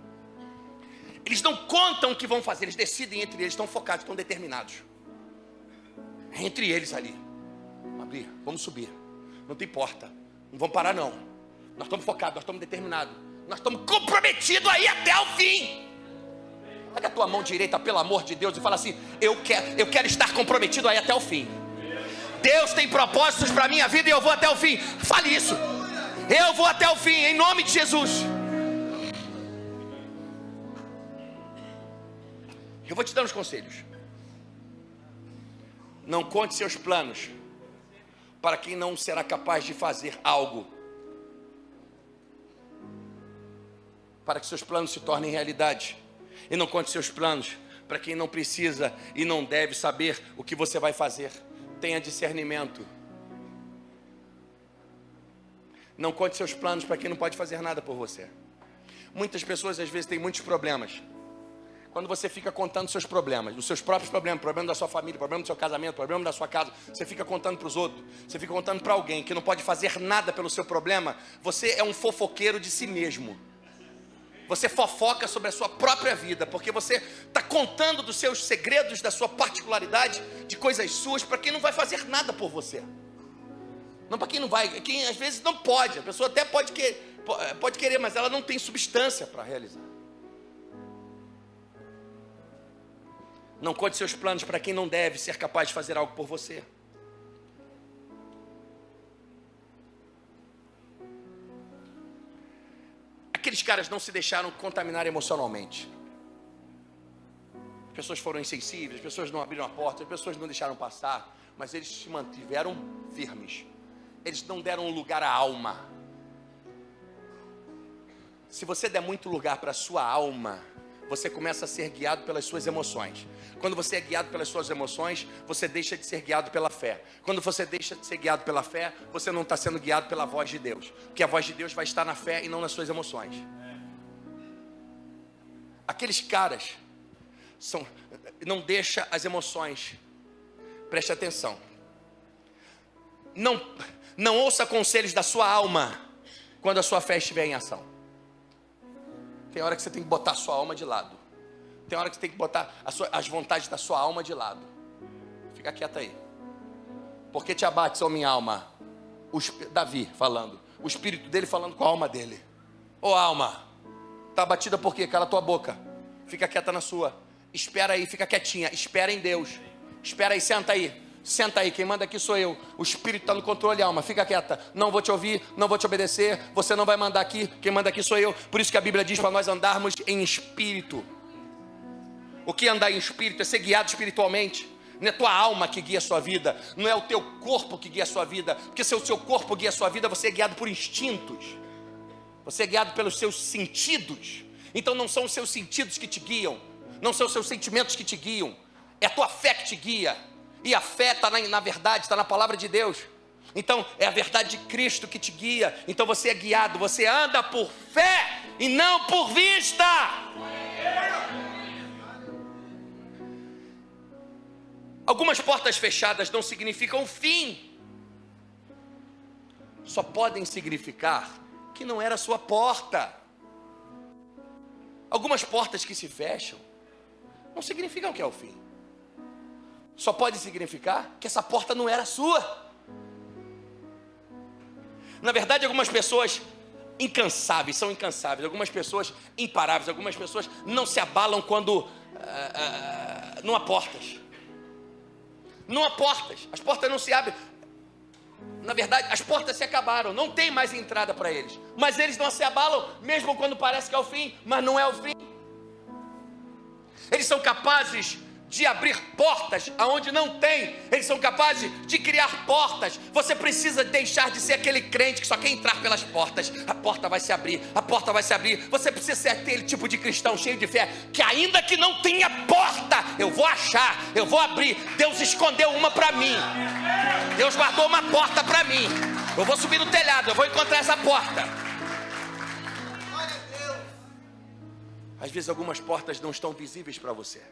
Eles não contam o que vão fazer, eles decidem entre eles, estão focados, estão determinados. É entre eles ali. Vamos abrir, vamos subir. Não tem porta, não vamos parar não. Nós estamos focados, nós estamos determinados. Nós estamos comprometidos aí até o fim. Pega a tua mão direita, pelo amor de Deus, e fala assim, eu quero estar comprometido aí até o fim. Deus tem propósitos para a minha vida e eu vou até o fim. Fale isso. Eu vou até o fim, em nome de Jesus. Eu vou te dar uns conselhos. Não conte seus planos para quem não será capaz de fazer algo, para que seus planos se tornem realidade. E não conte seus planos para quem não precisa e não deve saber o que você vai fazer. Tenha discernimento. Não conte seus planos para quem não pode fazer nada por você. Muitas pessoas às vezes têm muitos problemas. Quando você fica contando seus problemas, os seus próprios problemas, problema da sua família, problema do seu casamento, problema da sua casa, você fica contando para os outros, você fica contando para alguém que não pode fazer nada pelo seu problema, você é um fofoqueiro de si mesmo. Você fofoca sobre a sua própria vida, porque você está contando dos seus segredos, da sua particularidade, de coisas suas, para quem não vai fazer nada por você. Não para quem não vai, quem às vezes não pode, a pessoa até pode querer, mas ela não tem substância para realizar. Não conte seus planos para quem não deve ser capaz de fazer algo por você. Aqueles caras não se deixaram contaminar emocionalmente. As pessoas foram insensíveis, as pessoas não abriram a porta, as pessoas não deixaram passar, mas eles se mantiveram firmes. Eles não deram lugar à alma. Se você der muito lugar para a sua alma, você começa a ser guiado pelas suas emoções. Quando você é guiado pelas suas emoções, você deixa de ser guiado pela fé. Quando você deixa de ser guiado pela fé, você não está sendo guiado pela voz de Deus. Porque a voz de Deus vai estar na fé e não nas suas emoções. Aqueles caras não deixa as emoções. Preste atenção. Não ouça conselhos da sua alma quando a sua fé estiver em ação. Tem hora que você tem que botar a sua alma de lado. Tem hora que você tem que botar as vontades da sua alma de lado. Fica quieto aí. Por que te abates, ó minha alma? Davi falando. O espírito dele falando com a alma dele. Ô alma, está abatida por quê? Cala tua boca. Fica quieta na sua. Espera aí, fica quietinha. Espera em Deus. Espera aí, senta aí. Senta aí, quem manda aqui sou eu. O espírito está no controle, alma, fica quieta. Não vou te ouvir, não vou te obedecer. Você não vai mandar aqui, quem manda aqui sou eu. Por isso que a Bíblia diz para nós andarmos em espírito. O que é andar em espírito? É ser guiado espiritualmente. Não é tua alma que guia a sua vida, não é o teu corpo que guia a sua vida. Porque se o seu corpo guia a sua vida, você é guiado por instintos. Você é guiado pelos seus sentidos. Então não são os seus sentidos que te guiam, não são os seus sentimentos que te guiam, é a tua fé que te guia. E a fé está na verdade, está na palavra de Deus. Então é a verdade de Cristo que te guia. Então você é guiado, você anda por fé e não por vista. Algumas portas fechadas não significam fim. Só podem significar que não era a sua porta. Algumas portas que se fecham não significam que é o fim. Só pode significar que essa porta não era sua. Na verdade, algumas pessoas incansáveis, são incansáveis. Algumas pessoas imparáveis. Algumas pessoas não se abalam quando não há portas. Não há portas. As portas não se abrem. Na verdade, as portas se acabaram. Não tem mais entrada para eles. Mas eles não se abalam, mesmo quando parece que é o fim. Mas não é o fim. Eles são capazes de abrir portas aonde não tem. Eles são capazes de criar portas. Você precisa deixar de ser aquele crente que só quer entrar pelas portas. A porta vai se abrir, a porta vai se abrir. Você precisa ser aquele tipo de cristão cheio de fé, que ainda que não tenha porta, eu vou achar, eu vou abrir. Deus escondeu uma para mim. Deus guardou uma porta para mim. Eu vou subir no telhado, eu vou encontrar essa porta. Às vezes algumas portas não estão visíveis para você.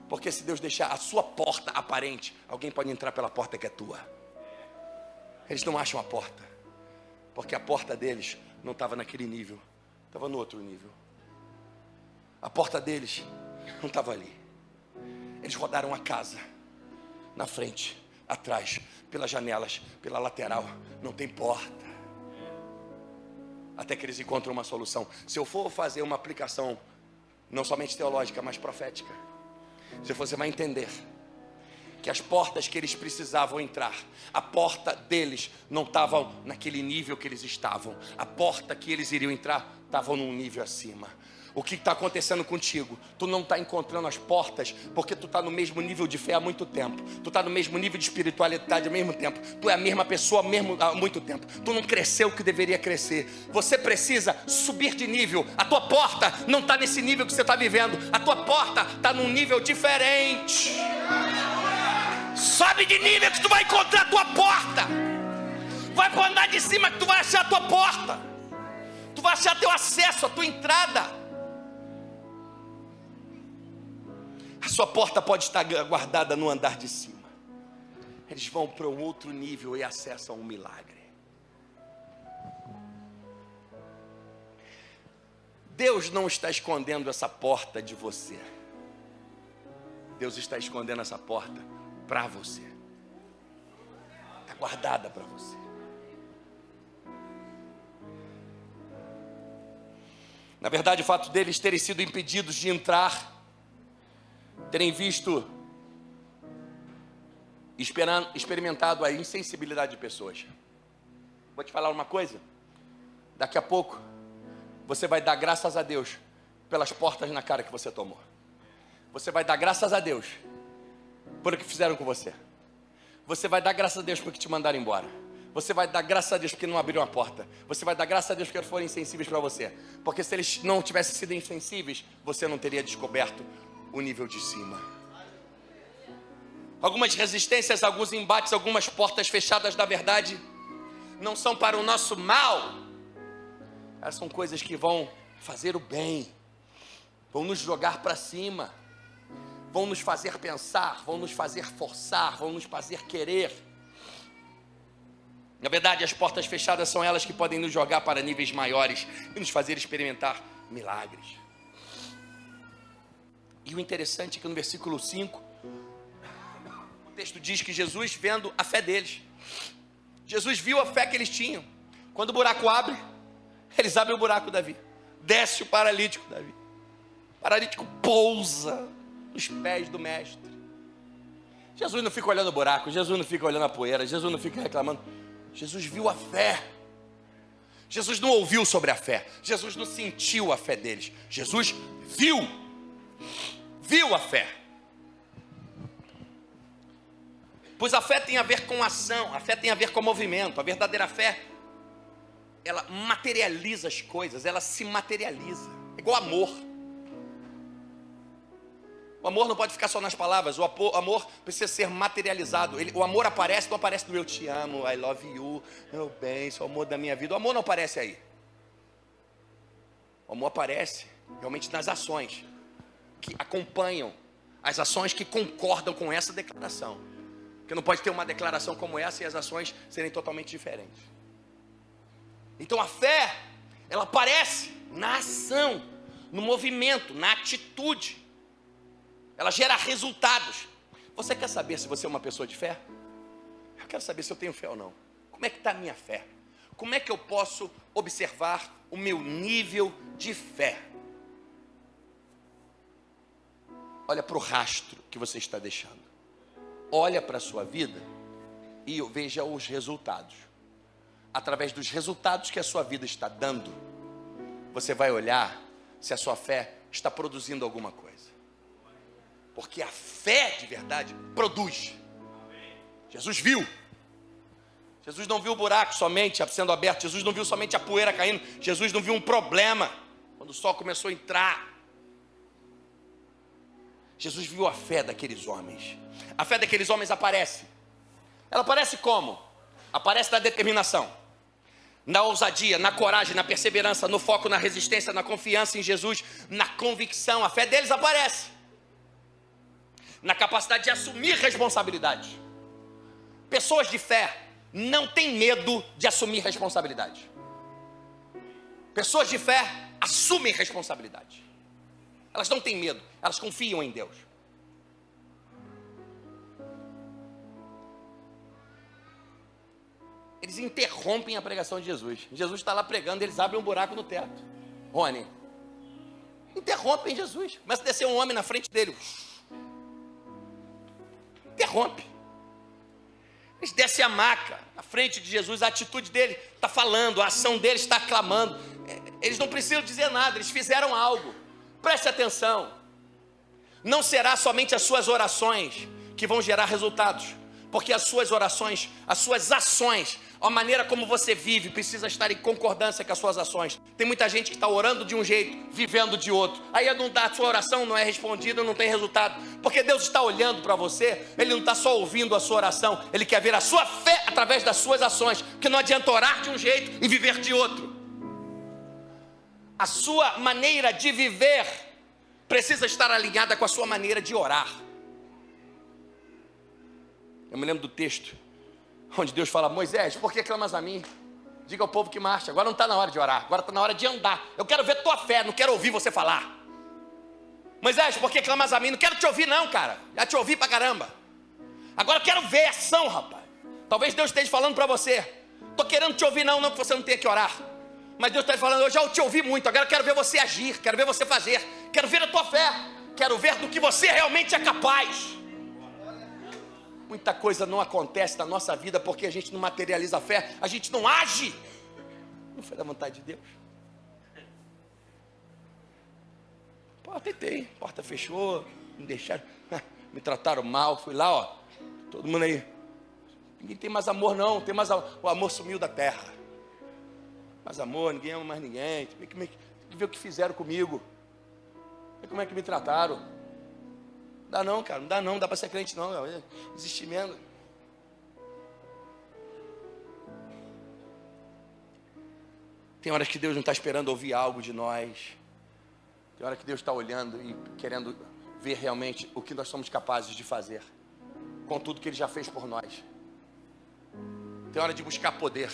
Porque se Deus deixar a sua porta aparente, alguém pode entrar pela porta que é tua. Eles não acham a porta, porque a porta deles não estava naquele nível, estava no outro nível. A porta deles não estava ali. Eles rodaram a casa, na frente, atrás, pelas janelas, pela lateral, não tem porta. Até que eles encontram uma solução. Se eu for fazer uma aplicação, não somente teológica, mas profética, você vai entender que as portas que eles precisavam entrar, a porta deles não estava naquele nível que eles estavam. A porta que eles iriam entrar estava num nível acima. O que está acontecendo contigo? Tu não está encontrando as portas porque tu está no mesmo nível de fé há muito tempo. Tu está no mesmo nível de espiritualidade há mesmo tempo. Tu é a mesma pessoa há muito tempo. Tu não cresceu o que deveria crescer. Você precisa subir de nível. A tua porta não está nesse nível que você está vivendo. A tua porta está num nível diferente. Sobe de nível que tu vai encontrar a tua porta. Vai para andar de cima que tu vai achar a tua porta. Tu vai achar teu acesso, a tua entrada. A sua porta pode estar guardada no andar de cima. Eles vão para um outro nível e acessam um milagre. Deus não está escondendo essa porta de você. Deus está escondendo essa porta para você. Está guardada para você. Na verdade, o fato deles terem sido impedidos de entrar, terem visto, experimentado a insensibilidade de pessoas. Vou te falar uma coisa. Daqui a pouco, você vai dar graças a Deus pelas portas na cara que você tomou. Você vai dar graças a Deus por o que fizeram com você. Você vai dar graças a Deus porque te mandaram embora. Você vai dar graças a Deus porque não abriram a porta. Você vai dar graças a Deus porque foram insensíveis para você. Porque se eles não tivessem sido insensíveis, você não teria descoberto o nível de cima. Algumas resistências, alguns embates, algumas portas fechadas, na verdade, não são para o nosso mal. Elas são coisas que vão fazer o bem, vão nos jogar para cima, vão nos fazer pensar, vão nos fazer forçar, vão nos fazer querer. Na verdade, as portas fechadas são elas que podem nos jogar para níveis maiores e nos fazer experimentar milagres. E o interessante é que no versículo 5, o texto diz que Jesus, vendo a fé deles, Jesus viu a fé que eles tinham. Quando o buraco abre, eles abrem o buraco, Davi. Desce o paralítico, Davi. O paralítico pousa nos pés do mestre. Jesus não fica olhando o buraco, Jesus não fica olhando a poeira, Jesus não fica reclamando. Jesus viu a fé. Jesus não ouviu sobre a fé, Jesus não sentiu a fé deles. Jesus viu a fé. Pois a fé tem a ver com ação, a fé tem a ver com movimento. A verdadeira fé, ela materializa as coisas, ela se materializa. É igual amor. O amor não pode ficar só nas palavras, o amor precisa ser materializado. O amor aparece, não aparece no eu te amo, I love you, meu bem, sou o amor da minha vida. O amor não aparece aí. O amor aparece realmente nas ações que acompanham, as ações que concordam com essa declaração. Porque não pode ter uma declaração como essa e as ações serem totalmente diferentes. Então a fé, ela aparece na ação, no movimento, na atitude. Ela gera resultados. Você quer saber se você é uma pessoa de fé? Eu quero saber se eu tenho fé ou não. Como é que está a minha fé? Como é que eu posso observar o meu nível de fé? Olha para o rastro que você está deixando. Olha para a sua vida e veja os resultados. Através dos resultados que a sua vida está dando, você vai olhar se a sua fé está produzindo alguma coisa. Porque a fé de verdade produz. Jesus viu. Jesus não viu o buraco somente sendo aberto. Jesus não viu somente a poeira caindo. Jesus não viu um problema quando o sol começou a entrar. Jesus viu a fé daqueles homens. A fé daqueles homens aparece. Ela aparece como? Aparece na determinação, na ousadia, na coragem, na perseverança, no foco, na resistência, na confiança em Jesus, na convicção. A fé deles aparece na capacidade de assumir responsabilidade. Pessoas de fé não têm medo de assumir responsabilidade. Pessoas de fé assumem responsabilidade. Elas não têm medo, elas confiam em Deus. Eles interrompem a pregação de Jesus. Jesus está lá pregando, eles abrem um buraco no teto. Rony, interrompem Jesus. Começa a descer um homem na frente dele. Interrompe. Eles descem a maca na frente de Jesus. A atitude dele está falando, a ação dele está clamando. Eles não precisam dizer nada, eles fizeram algo. Preste atenção. Não será somente as suas orações que vão gerar resultados, porque as suas orações, as suas ações, a maneira como você vive precisa estar em concordância com as suas ações. Tem muita gente que está orando de um jeito, vivendo de outro. Aí a sua oração não é respondida, não tem resultado. Porque Deus está olhando para você, Ele não está só ouvindo a sua oração, Ele quer ver a sua fé através das suas ações. Porque não adianta orar de um jeito e viver de outro. A sua maneira de viver precisa estar alinhada com a sua maneira de orar. Eu me lembro do texto onde Deus fala: Moisés, por que clamas a mim? Diga ao povo que marcha. Agora não está na hora de orar, agora está na hora de andar. Eu quero ver tua fé, não quero ouvir você falar. Moisés, por que clamas a mim? Não quero te ouvir não, cara. Já te ouvi pra caramba. Agora eu quero ver ação, rapaz. Talvez Deus esteja falando para você: estou querendo te ouvir não que você não tenha que orar. Mas Deus está falando: eu já te ouvi muito, agora eu quero ver você agir, quero ver você fazer, quero ver a tua fé, quero ver do que você realmente é capaz. Muita coisa não acontece na nossa vida porque a gente não materializa a fé, a gente não age. Não foi da vontade de Deus. Pô, tentei, porta fechou, me deixaram, me trataram mal, fui lá, ó, todo mundo aí, ninguém tem mais amor não, tem mais o amor sumiu da terra. Mais amor, ninguém ama mais ninguém. Tem que ver o que fizeram comigo, ver como é que me trataram. Não dá não, cara, não dá para ser crente não, desistir mesmo. Tem horas que Deus não está esperando ouvir algo de nós. Tem hora que Deus está olhando e querendo ver realmente o que nós somos capazes de fazer com tudo que Ele já fez por nós. Tem hora de buscar poder.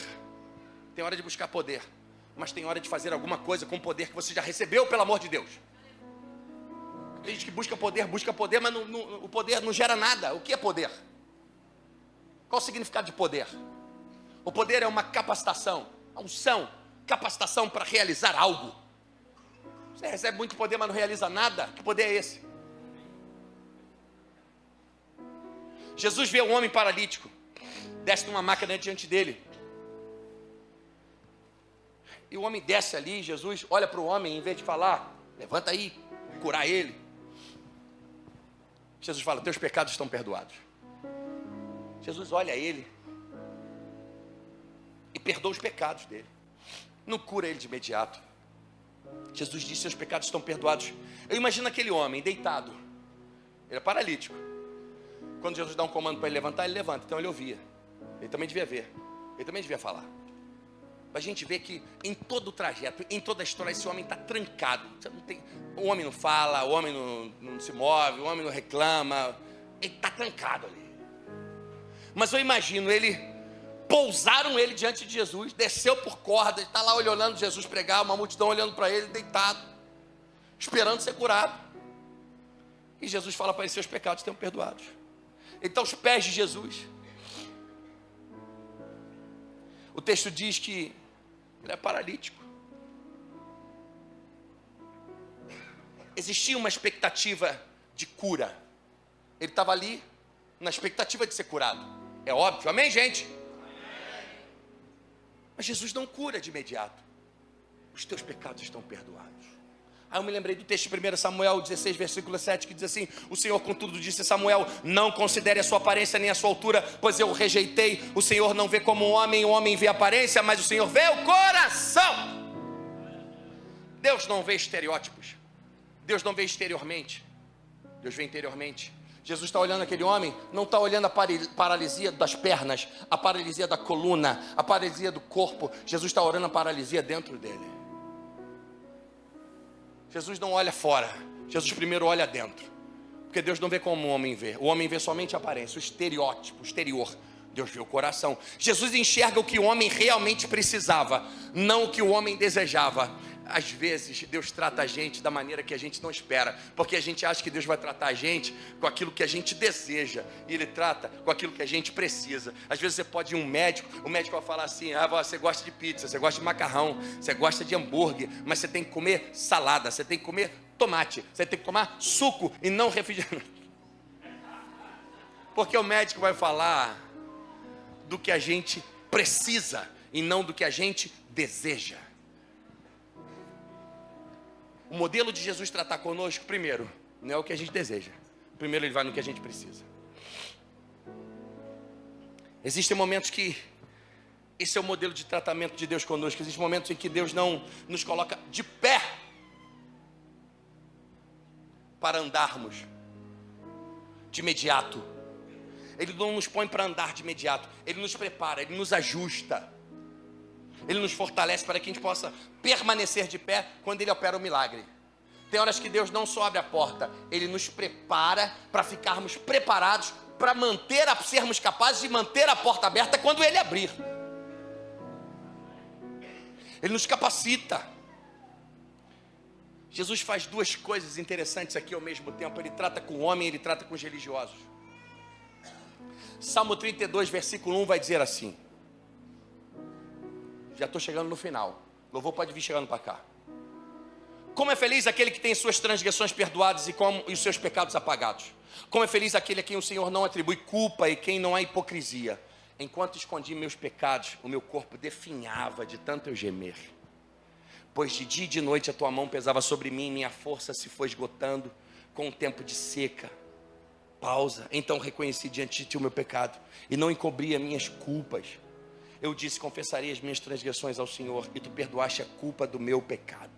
Tem hora de buscar poder. Mas tem hora de fazer alguma coisa com o poder que você já recebeu, pelo amor de Deus. Tem gente que busca poder, mas o poder não gera nada. O que é poder? Qual o significado de poder? O poder é uma capacitação, unção, capacitação para realizar algo. Você recebe muito poder, mas não realiza nada. Que poder é esse? Jesus vê um homem paralítico, desce numa máquina diante dele. E o homem desce ali, Jesus olha para o homem, em vez de falar, levanta aí, curar ele. Jesus fala, teus pecados estão perdoados. Jesus olha ele e perdoa os pecados dele. Não cura ele de imediato. Jesus diz, seus pecados estão perdoados. Eu imagino aquele homem deitado. Ele é paralítico. Quando Jesus dá um comando para ele levantar, ele levanta. Então ele ouvia. Ele também devia ver. Ele também devia falar. A gente vê que em todo o trajeto, em toda a história, esse homem está trancado. O homem não fala, o homem não se move, o homem não reclama. Ele está trancado ali. Mas eu imagino, pousaram ele diante de Jesus, desceu por corda, ele está lá olhando Jesus pregar, uma multidão olhando para ele, deitado, esperando ser curado. E Jesus fala para ele, seus pecados estão perdoados. Ele está aos pés de Jesus. O texto diz que ele é paralítico. Existia uma expectativa de cura. Ele estava ali na expectativa de ser curado. É óbvio, amém, gente? Mas Jesus não cura de imediato. Os teus pecados estão perdoados. Aí eu me lembrei do texto de 1 Samuel 16, versículo 7, que diz assim, o Senhor contudo disse a Samuel, não considere a sua aparência nem a sua altura, pois eu o rejeitei. O Senhor não vê como um homem vê a aparência, mas o Senhor vê o coração. Deus não vê estereótipos. Deus não vê exteriormente. Deus vê interiormente. Jesus está olhando aquele homem, não está olhando a paralisia das pernas, a paralisia da coluna, a paralisia do corpo. Jesus está olhando a paralisia dentro dele. Jesus não olha fora, Jesus primeiro olha dentro. Porque Deus não vê como o homem vê. O homem vê somente a aparência, o estereótipo, o exterior. Deus vê o coração. Jesus enxerga o que o homem realmente precisava, não o que o homem desejava. Às vezes Deus trata a gente da maneira que a gente não espera, porque a gente acha que Deus vai tratar a gente com aquilo que a gente deseja, e Ele trata com aquilo que a gente precisa. Às vezes você pode ir a um médico, o médico vai falar assim, você gosta de pizza, você gosta de macarrão, você gosta de hambúrguer, mas você tem que comer salada, você tem que comer tomate, você tem que tomar suco e não refrigerante. Porque o médico vai falar do que a gente precisa e não do que a gente deseja. O modelo de Jesus tratar conosco, primeiro, não é o que a gente deseja. Primeiro ele vai no que a gente precisa. Existem momentos que esse é o modelo de tratamento de Deus conosco. Existem momentos em que Deus não nos coloca de pé para andarmos de imediato. Ele não nos põe para andar de imediato. Ele nos prepara, Ele nos ajusta. Ele nos fortalece para que a gente possa permanecer de pé quando Ele opera o milagre. Tem horas que Deus não só abre a porta, Ele nos prepara para ficarmos preparados para sermos capazes de manter a porta aberta quando Ele abrir. Ele nos capacita. Jesus faz duas coisas interessantes aqui ao mesmo tempo. Ele trata com o homem, Ele trata com os religiosos. Salmo 32, versículo 1 vai dizer assim. Já estou chegando no final. O louvor pode vir chegando para cá. Como é feliz aquele que tem suas transgressões perdoadas e os seus pecados apagados. Como é feliz aquele a quem o Senhor não atribui culpa e quem não há hipocrisia. Enquanto escondi meus pecados, o meu corpo definhava de tanto eu gemer. Pois de dia e de noite a tua mão pesava sobre mim, minha força se foi esgotando com o tempo de seca. Pausa. Então reconheci diante de ti o meu pecado e não encobri as minhas culpas. Eu disse, confessarei as minhas transgressões ao Senhor, e tu perdoaste a culpa do meu pecado.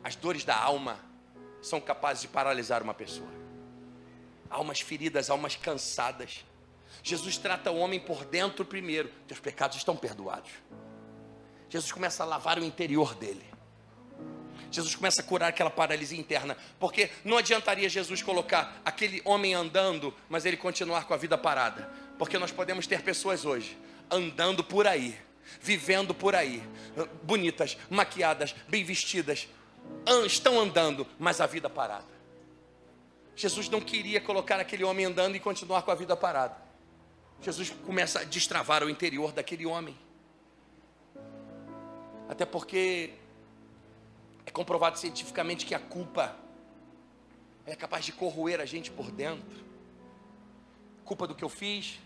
As dores da alma são capazes de paralisar uma pessoa. Almas feridas, almas cansadas. Jesus trata o homem por dentro primeiro. Teus pecados estão perdoados. Jesus começa a lavar o interior dele. Jesus começa a curar aquela paralisia interna. Porque não adiantaria Jesus colocar aquele homem andando, mas ele continuar com a vida parada. Porque nós podemos ter pessoas hoje andando por aí, vivendo por aí, bonitas, maquiadas, bem vestidas, estão andando, mas a vida parada. Jesus não queria colocar aquele homem andando e continuar com a vida parada. Jesus começa a destravar o interior daquele homem. Até porque é comprovado cientificamente que a culpa é capaz de corroer a gente por dentro. Culpa do que eu fiz,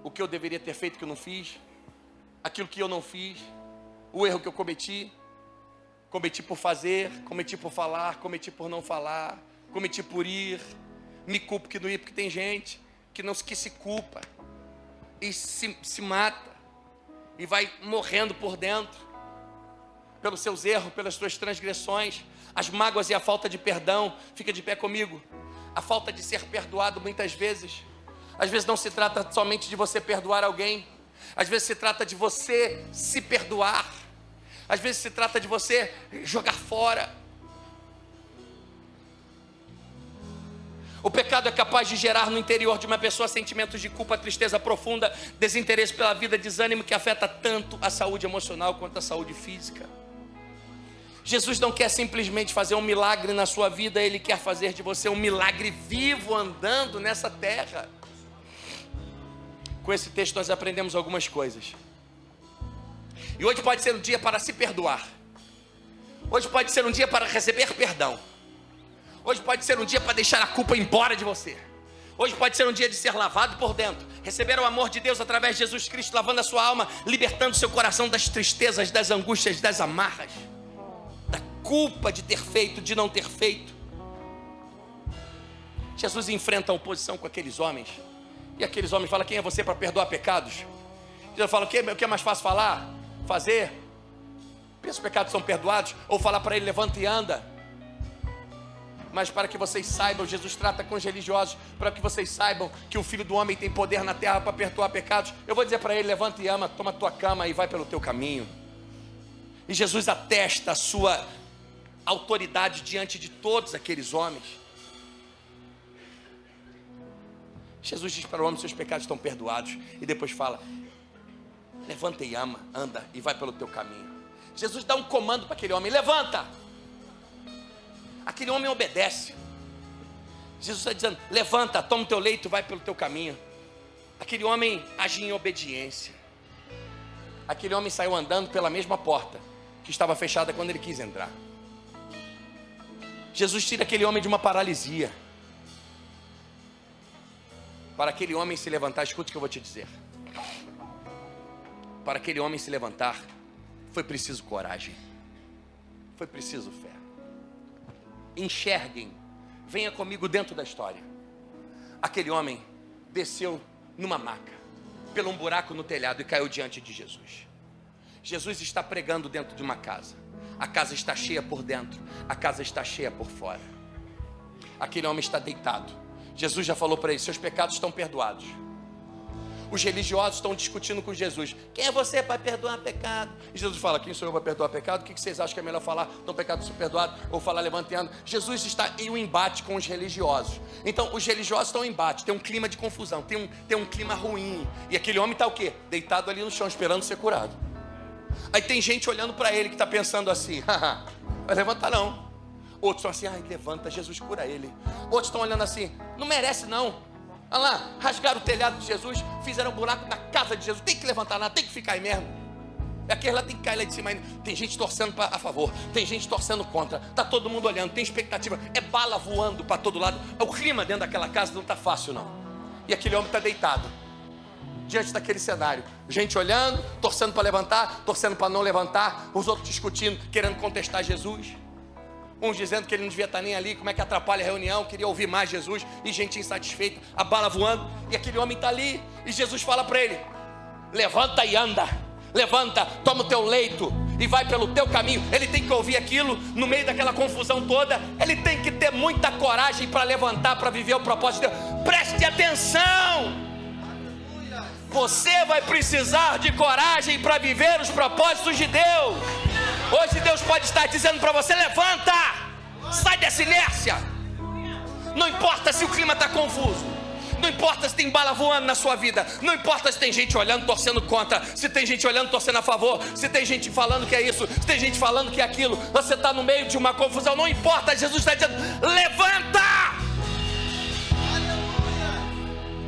o que eu deveria ter feito que eu não fiz, aquilo que eu não fiz, o erro que eu cometi por fazer, cometi por falar, cometi por não falar, cometi por ir, me culpo que não ir, porque tem gente que se culpa e se mata e vai morrendo por dentro pelos seus erros, pelas suas transgressões, as mágoas e a falta de perdão. Fica de pé comigo. A falta de ser perdoado muitas vezes, às vezes não se trata somente de você perdoar alguém, às vezes se trata de você se perdoar, às vezes se trata de você jogar fora. O pecado é capaz de gerar no interior de uma pessoa sentimentos de culpa, tristeza profunda, desinteresse pela vida, desânimo que afeta tanto a saúde emocional quanto a saúde física. Jesus não quer simplesmente fazer um milagre na sua vida, Ele quer fazer de você um milagre vivo andando nessa terra. Com esse texto nós aprendemos algumas coisas. E hoje pode ser um dia para se perdoar. Hoje pode ser um dia para receber perdão. Hoje pode ser um dia para deixar a culpa embora de você. Hoje pode ser um dia de ser lavado por dentro, receber o amor de Deus através de Jesus Cristo, lavando a sua alma, libertando seu coração das tristezas, das angústias, das amarras, da culpa de ter feito, de não ter feito. Jesus enfrenta a oposição com aqueles homens, e aqueles homens falam: quem é você para perdoar pecados? Jesus fala: o que é mais fácil falar? Fazer? Os pecados são perdoados? Ou falar para ele: levanta e anda? Mas para que vocês saibam, Jesus trata com os religiosos, para que vocês saibam que o Filho do Homem tem poder na terra para perdoar pecados. Eu vou dizer para ele: levanta e ama, toma a tua cama e vai pelo teu caminho. E Jesus atesta a sua autoridade diante de todos aqueles homens. Jesus diz para o homem: seus pecados estão perdoados. E depois fala: levanta e ama, anda e vai pelo teu caminho. Jesus dá um comando para aquele homem: levanta. Aquele homem obedece. Jesus está dizendo: levanta, toma o teu leito, vai pelo teu caminho. Aquele homem age em obediência. Aquele homem saiu andando pela mesma porta que estava fechada quando ele quis entrar. Jesus tira aquele homem de uma paralisia. Para aquele homem se levantar, escute o que eu vou te dizer. Para aquele homem se levantar, foi preciso coragem, foi preciso fé. Enxerguem, venha comigo dentro da história. Aquele homem desceu numa maca, pelo um buraco no telhado, e caiu diante de Jesus. Jesus está pregando dentro de uma casa. A casa está cheia por dentro, a casa está cheia por fora. Aquele homem está deitado. Jesus já falou para ele: seus pecados estão perdoados. Os religiosos estão discutindo com Jesus: quem é você para perdoar pecado? E Jesus fala: quem sou eu para perdoar pecado? O que vocês acham que é melhor falar? Então, pecados são perdoados, ou falar levanta e anda? Jesus está em um embate com os religiosos. Então os religiosos estão em embate, tem um clima de confusão, tem um clima ruim. E aquele homem está o quê? Deitado ali no chão, esperando ser curado. Aí tem gente olhando para ele que está pensando assim: vai levantar não. Outros estão assim: ai, levanta, Jesus cura ele. Outros estão olhando assim: não merece não. Olha lá, rasgaram o telhado de Jesus, fizeram um buraco na casa de Jesus. Tem que levantar lá, tem que ficar aí mesmo. Aquele lá tem que cair lá de cima ainda. Tem gente torcendo a favor, tem gente torcendo contra. Está todo mundo olhando, tem expectativa. É bala voando para todo lado. O clima dentro daquela casa não está fácil não. E aquele homem está deitado diante daquele cenário. Gente olhando, torcendo para levantar, torcendo para não levantar. Os outros discutindo, querendo contestar Jesus. Uns dizendo que ele não devia estar nem ali, como é que atrapalha a reunião, queria ouvir mais Jesus. E gente insatisfeita, a bala voando. E aquele homem está ali, e Jesus fala para ele: levanta e anda. Levanta, toma o teu leito e vai pelo teu caminho. Ele tem que ouvir aquilo no meio daquela confusão toda. Ele tem que ter muita coragem para levantar, para viver o propósito de Deus. Preste atenção. Você vai precisar de coragem para viver os propósitos de Deus. Hoje Deus pode estar dizendo para você: levanta, sai dessa inércia. Não importa se o clima está confuso, Não importa se tem bala voando na sua vida, não importa se tem gente olhando, torcendo contra, se tem gente olhando, torcendo a favor, se tem gente falando que é isso, se tem gente falando que é aquilo, você está no meio de uma confusão, não importa, Jesus está dizendo: levanta!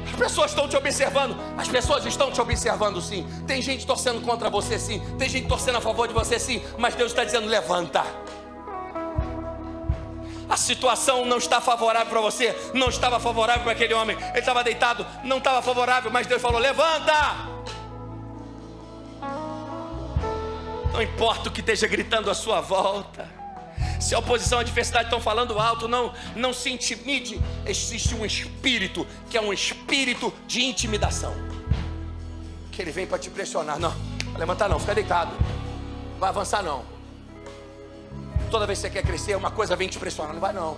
As pessoas estão te observando, as pessoas estão te observando sim, tem gente torcendo contra você sim, tem gente torcendo a favor de você sim, mas Deus está dizendo: levanta. A situação não está favorável para você, não estava favorável para aquele homem, ele estava deitado, não estava favorável, mas Deus falou: levanta! Não importa o que esteja gritando à sua volta, se a oposição e a adversidade estão falando alto, não se intimide. Existe um espírito, que é um espírito de intimidação, que ele vem para te pressionar. Não, vai levantar não, fica deitado, vai avançar não. Toda vez que você quer crescer, uma coisa vem te pressionar. Não vai não,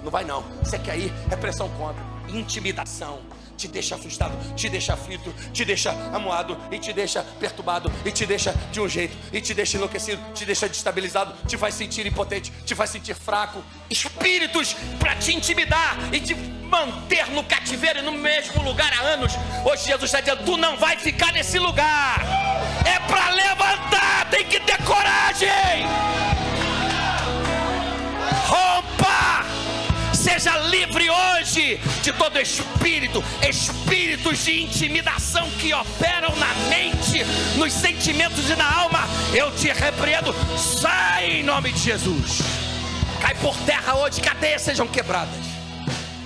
não vai não. Você quer ir, é pressão contra. Intimidação te deixa assustado, te deixa aflito, te deixa amuado, e te deixa perturbado, e te deixa de um jeito, e te deixa enlouquecido, te deixa destabilizado, te faz sentir impotente, te faz sentir fraco. Espíritos para te intimidar e te manter no cativeiro e no mesmo lugar há anos. Hoje Jesus está dizendo: tu não vai ficar nesse lugar. É para levantar, tem que ter coragem. Rompa! Seja livre hoje de todo espíritos de intimidação que operam na mente, nos sentimentos e na alma. Eu te repreendo, sai em nome de Jesus. Cai por terra hoje, cadeias sejam quebradas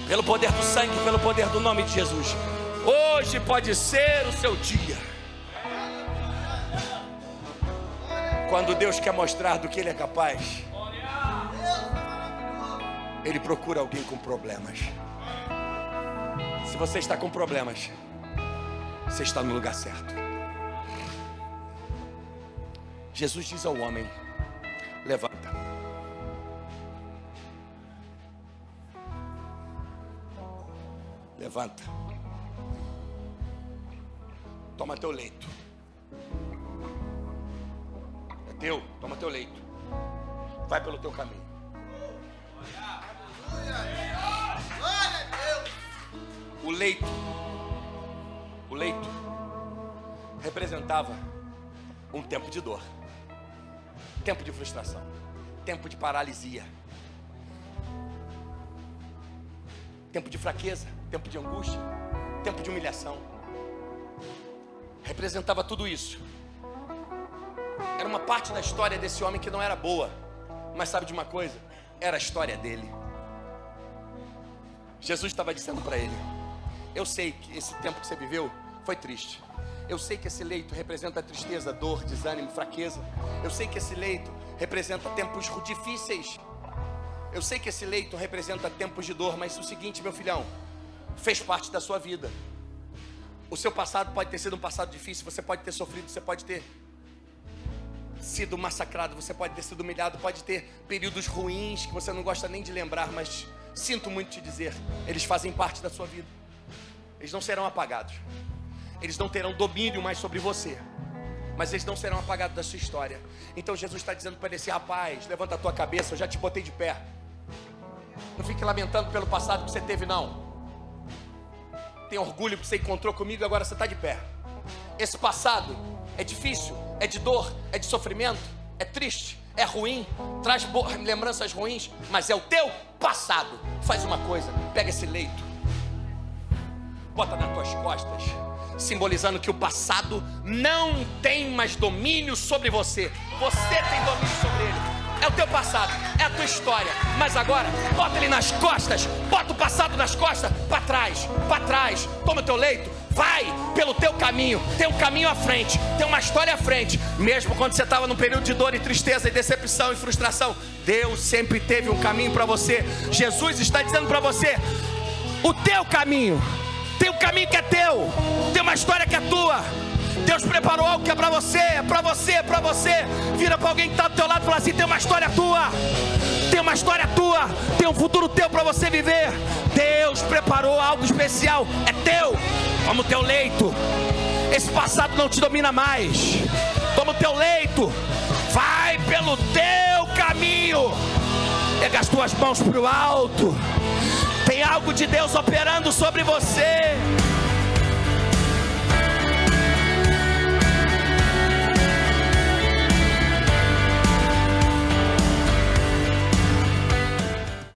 pelo poder do sangue, pelo poder do nome de Jesus. Hoje pode ser o seu dia, quando Deus quer mostrar do que Ele é capaz. Ele procura alguém com problemas. Se você está com problemas, você está no lugar certo. Jesus diz ao homem: levanta. Levanta. Toma teu leito. É teu, toma teu leito. Vai pelo teu caminho. O leito representava um tempo de dor, tempo de frustração, tempo de paralisia, tempo de fraqueza, tempo de angústia, tempo de humilhação. Representava tudo isso. Era uma parte da história desse homem que não era boa, mas sabe de uma coisa? Era a história dele. Jesus estava dizendo para ele: eu sei que esse tempo que você viveu foi triste. Eu sei que esse leito representa tristeza, dor, desânimo, fraqueza. Eu sei que esse leito representa tempos difíceis. Eu sei que esse leito representa tempos de dor. Mas é o seguinte, meu filhão, fez parte da sua vida. O seu passado pode ter sido um passado difícil. Você pode ter sofrido, você pode ter sido massacrado, você pode ter sido humilhado, pode ter períodos ruins que você não gosta nem de lembrar, mas sinto muito te dizer, eles fazem parte da sua vida. Eles não serão apagados. Eles não terão domínio mais sobre você, mas eles não serão apagados da sua história. Então Jesus está dizendo para esse rapaz: levanta a tua cabeça, eu já te botei de pé. Não fique lamentando pelo passado que você teve, não. Tem orgulho que você encontrou comigo e agora você está de pé. Esse passado é difícil, é de dor, é de sofrimento, é triste, é ruim, traz lembranças ruins, mas é o teu passado. Faz uma coisa, pega esse leito, bota nas tuas costas, simbolizando que o passado não tem mais domínio sobre você. Você tem domínio sobre ele. É o teu passado, é a tua história. Mas agora, bota ele nas costas, bota o passado nas costas, para trás, toma o teu leito, vai pelo teu caminho. Tem um caminho à frente, tem uma história à frente. Mesmo quando você estava num período de dor e tristeza e decepção e frustração, Deus sempre teve um caminho para você. Jesus está dizendo para você: o teu caminho, tem um caminho que é teu, tem uma história que é tua. Deus preparou algo que é para você, é para você, é para você. Vira para alguém que está do teu lado e fala assim: tem uma história tua, tem uma história tua, tem um futuro teu para você viver. Deus preparou algo especial, é teu. Toma o teu leito, esse passado não te domina mais. Toma o teu leito, vai pelo teu caminho. Pega as tuas mãos para o alto. Tem algo fogo de Deus operando sobre você.